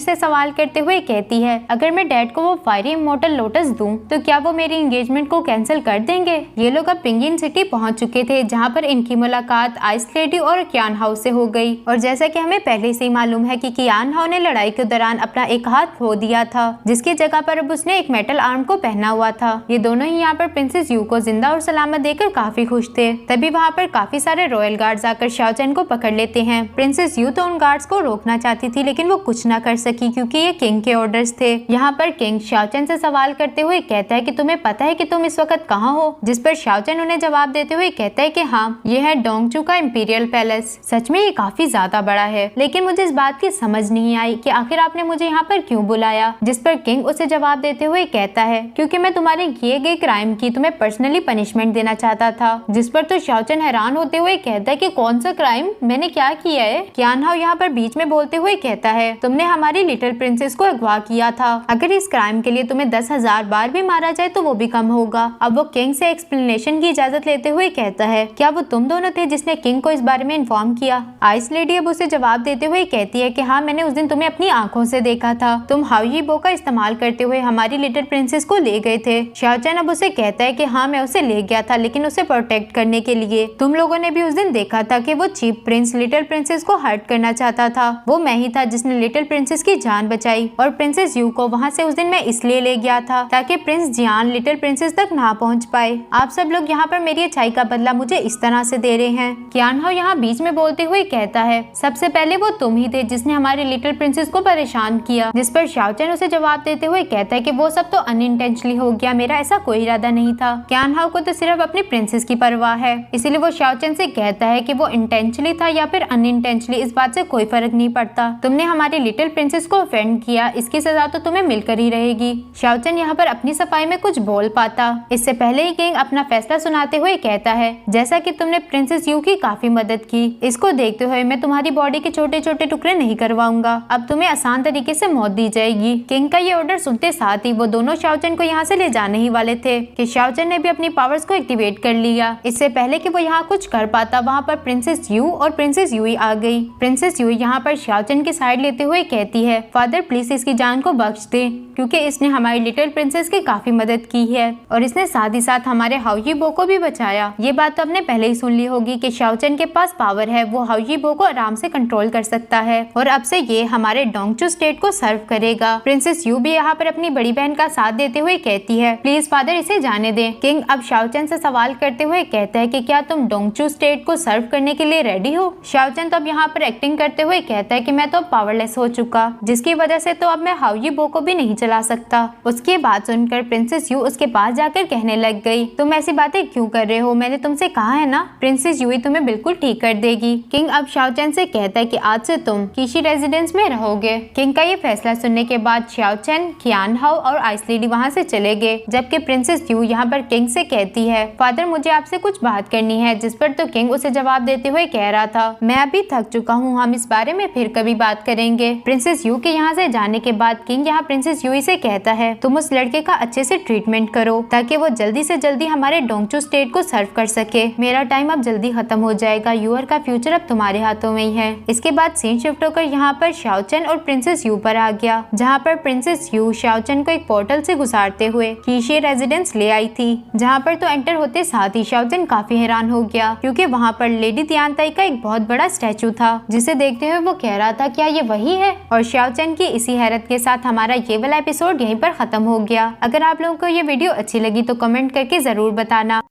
से सवाल करते हुए कहती है अगर मैं डैड को वो फायरी इमोर्टल लोटस दूं तो क्या वो मेरी एंगेजमेंट को कैंसिल कर देंगे। ये लोग अब पिंगिन सिटी पहुंच चुके थे जहाँ पर इनकी मुलाकात आइस लेडी और कियान हाउ से हो गई। और जैसा कि हमें पहले से ही मालूम है कि कियान हाउ ने लड़ाई के दौरान अपना एक हाथ खो दिया था, जिसकी जगह पर अब उसने एक मेटल आर्म को पहना हुआ था। ये दोनों ही यहाँ पर प्रिंसेस यू को जिंदा और सलामत देखकर काफी खुश थे। तभी वहाँ पर काफी सारे रॉयल गार्ड्स आकर शाओचन को पकड़ लेते हैं। प्रिंसेस यू तो उन गार्ड्स को रोकना चाहती थी लेकिन वो कुछ ना कर सकी क्योंकि ये किंग के ऑर्डर्स थे। यहाँ पर किंग शाओचन से सवाल करते हुए कहता है कि तुम्हें पता है कि तुम इस वक्त कहाँ हो, जिस पर शाओचन उन्हें जवाब देते हुए कहता है कि हाँ ये है डोंगचू का इंपीरियल पैलेस। सच में ये काफी ज्यादा बड़ा है, लेकिन मुझे इस बात की समझ नहीं आई कि आखिर आपने मुझे यहाँ पर क्यों बुलाया। जिस पर किंग उसे जवाब देते हुए कहता है क्योंकि मैं तुम्हारे किए गए क्राइम की तुम्हें पर्सनली पनिशमेंट देना चाहता था। जिस पर तो शाओचन हैरान होते हुए कहता है कि कौन सा क्राइम, मैंने क्या किया है। कियान हाउ यहाँ पर बीच में बोलते हुए कहता है तुमने हमारी लिटिल प्रिंसेस को अगवा किया था, अगर इस क्राइम के लिए तुम्हें 10,000 बार भी मारा जाए तो वो भी कम होगा। अब वो किंग से एक्सप्लेनेशन की इजाजत लेते हुए कहता है क्या वो तुम दोनों थे जिसने किंग को इस बारे में इन्फॉर्म किया। आइस लेडी अब उसे जवाब देते हुए कहती है कि हाँ मैंने उस दिन तुम्हें अपनी आंखों से देखा था, तुम हाउई बो का इस्तेमाल करते हुए हमारी लिटिल प्रिंसेस को ले गए थे। शाओचन अब उसे कहता है कि हाँ मैं उसे ले गया था लेकिन उसे प्रोटेक्ट करने के लिए। तुम लोगों ने भी उस दिन देखा था कि वो चीप प्रिंस लिटिल प्रिंसेस को हर्ट करना चाहता था, वो मैं ही था जिसने लिटिल प्रिंसेस की जान बचाई। और प्रिंसेस यू को वहाँ से उस दिन मैं इसलिए ले गया था ताकि प्रिंस जियान लिटिल प्रिंसेस तक ना पहुँच पाए। आप सब लोग यहाँ पर मेरी अच्छाई का बदला मुझे इस तरह से दे रहे हैं। कियान हाउ यहाँ बीच में बोलते हुए कहता है सबसे पहले वो तुम ही थे जिसने हमारी लिटिल प्रिंसेस को परेशान किया। जिस पर शाओचन उसे जवाब देते हुए कहता है कि वो सब तो अनइंटेंशनली हो गया, मेरा ऐसा कोई इरादा नहीं था। कियान हाउ को तो सिर्फ अपनी प्रिंसेस की परवाह है, इसीलिए वो शाओचन से कहता है कि वो इंटेंशनली था या फिर अनइंटेंशनली इस बात से कोई फर्क नहीं पड़ता। तुमने हमारी लिटिल प्रिंसेस को ऑफेंड किया, इसकी सजा तो तुम्हें मिलकर ही रहेगी। शाओचन यहाँ पर अपनी सफाई में कुछ बोल पाता इससे पहले ही किंग अपना फैसला सुनाते हुए कहता है जैसा कि तुमने प्रिंसेस यू की काफी मदद की, इसको देखते हुए मैं तुम्हारी बॉडी के छोटे छोटे टुकड़े नहीं करवाऊंगा, अब तुम्हें आसान तरीके से मौत दी जाएगी। किंग का ये ऑर्डर सुनते साथ ही वो दोनों शाओचन को यहाँ से ले जाने ही वाले थे कि शाओचन ने भी अपनी पावर्स को एक्टिवेट कर लिया। इससे पहले कि वो यहाँ कुछ कर पाता वहाँ पर प्रिंसेस यू और प्रिंसेस यूई आ गई। प्रिंसेस यूई यहाँ पर शाओचन की साइड लेते हुए कहती है फादर प्लीज इसकी जान को बख्श दे क्योंकि इसने हमारी लिटिल प्रिंसेस की काफी मदद की है और इसने साथ ही साथ हमारे हाउई बो को भी बचाया। ये बात तो आपने पहले ही सुन ली होगी कि शाओचन के पास पावर है, वो हाउई बो को आराम से कंट्रोल कर सकता है और अब से ये हमारे डोंगचू स्टेट को सर्व करेगा। प्रिंसेस यू भी यहाँ पर अपनी बड़ी बहन का साथ देते हुए कहती है प्लीज फादर इसे जाने दें। किंग अब शाओचन से सवाल करते हुए कहता है कि क्या तुम डोंगचू स्टेट को सर्व करने के लिए रेडी हो। शाओचन तो अब यहाँ पर एक्टिंग करते हुए कहता है कि मैं तो पावरलेस हो चुका, जिसकी वजह से तो अब मैं हाउई बो को भी नहीं चला सकता। उसकी बात सुनकर प्रिंसेस यू उसके पास जाकर कहने लग गई, तुम ऐसी बातें क्यों कर रहे हो, मैंने तुमसे कहा है ना प्रिंसेस यूई तुम्हें बिल्कुल ठीक कर देगी। किंग अब शाओ चैन से कहता है कि आज से तुम कीशी रेजिडेंस में रहोगे। किंग का ये फैसला सुनने के बाद शाओ चैन, qian hao और आइस लेडी वहाँ से चले गए, जबकि प्रिंसेस यू यहाँ पर किंग से कहती है, फादर मुझे आपसे कुछ बात करनी है। जिस पर तो किंग उसे जवाब देते हुए कह रहा था, मैं अभी थक चुका हूँ, हम इस बारे में फिर कभी बात करेंगे। प्रिंसेस यू के यहाँ से जाने के बाद किंग यहाँ प्रिंसेस यूई से कहता है, तुम उस लड़के का अच्छे से ट्रीटमेंट करो ताकि वो जल्दी से जल्दी हमारे डोंगचू स्टेट को सर्व कर सके। मेरा टाइम अब जल्दी खत्म हो जाएगा, यूर का फ्यूचर अब तुम्हारे हाथों में ही है। इसके बाद सीन शिफ्ट होकर यहाँ पर शाओ चैन और प्रिंसेस यू पर आ गया, जहाँ पर प्रिंसेस यू शाओ चैन को एक पोर्टल से गुजारते हुए कीशी रेजिडेंस ले आई थी, जहाँ पर तो एंटर होते साथ ही शाओ चैन काफी हैरान हो गया क्योंकि वहाँ पर लेडी तियानताई का एक बहुत बड़ा स्टैचू था, जिसे देखते हुए वो कह रहा था क्या ये वही है। और शाओ चैन की इसी हैरत के साथ हमारा ये वाला एपिसोड यहीं पर खत्म हो गया। अगर आप लोगों को ये वीडियो अच्छी लगी तो कमेंट करके जरूर बताना।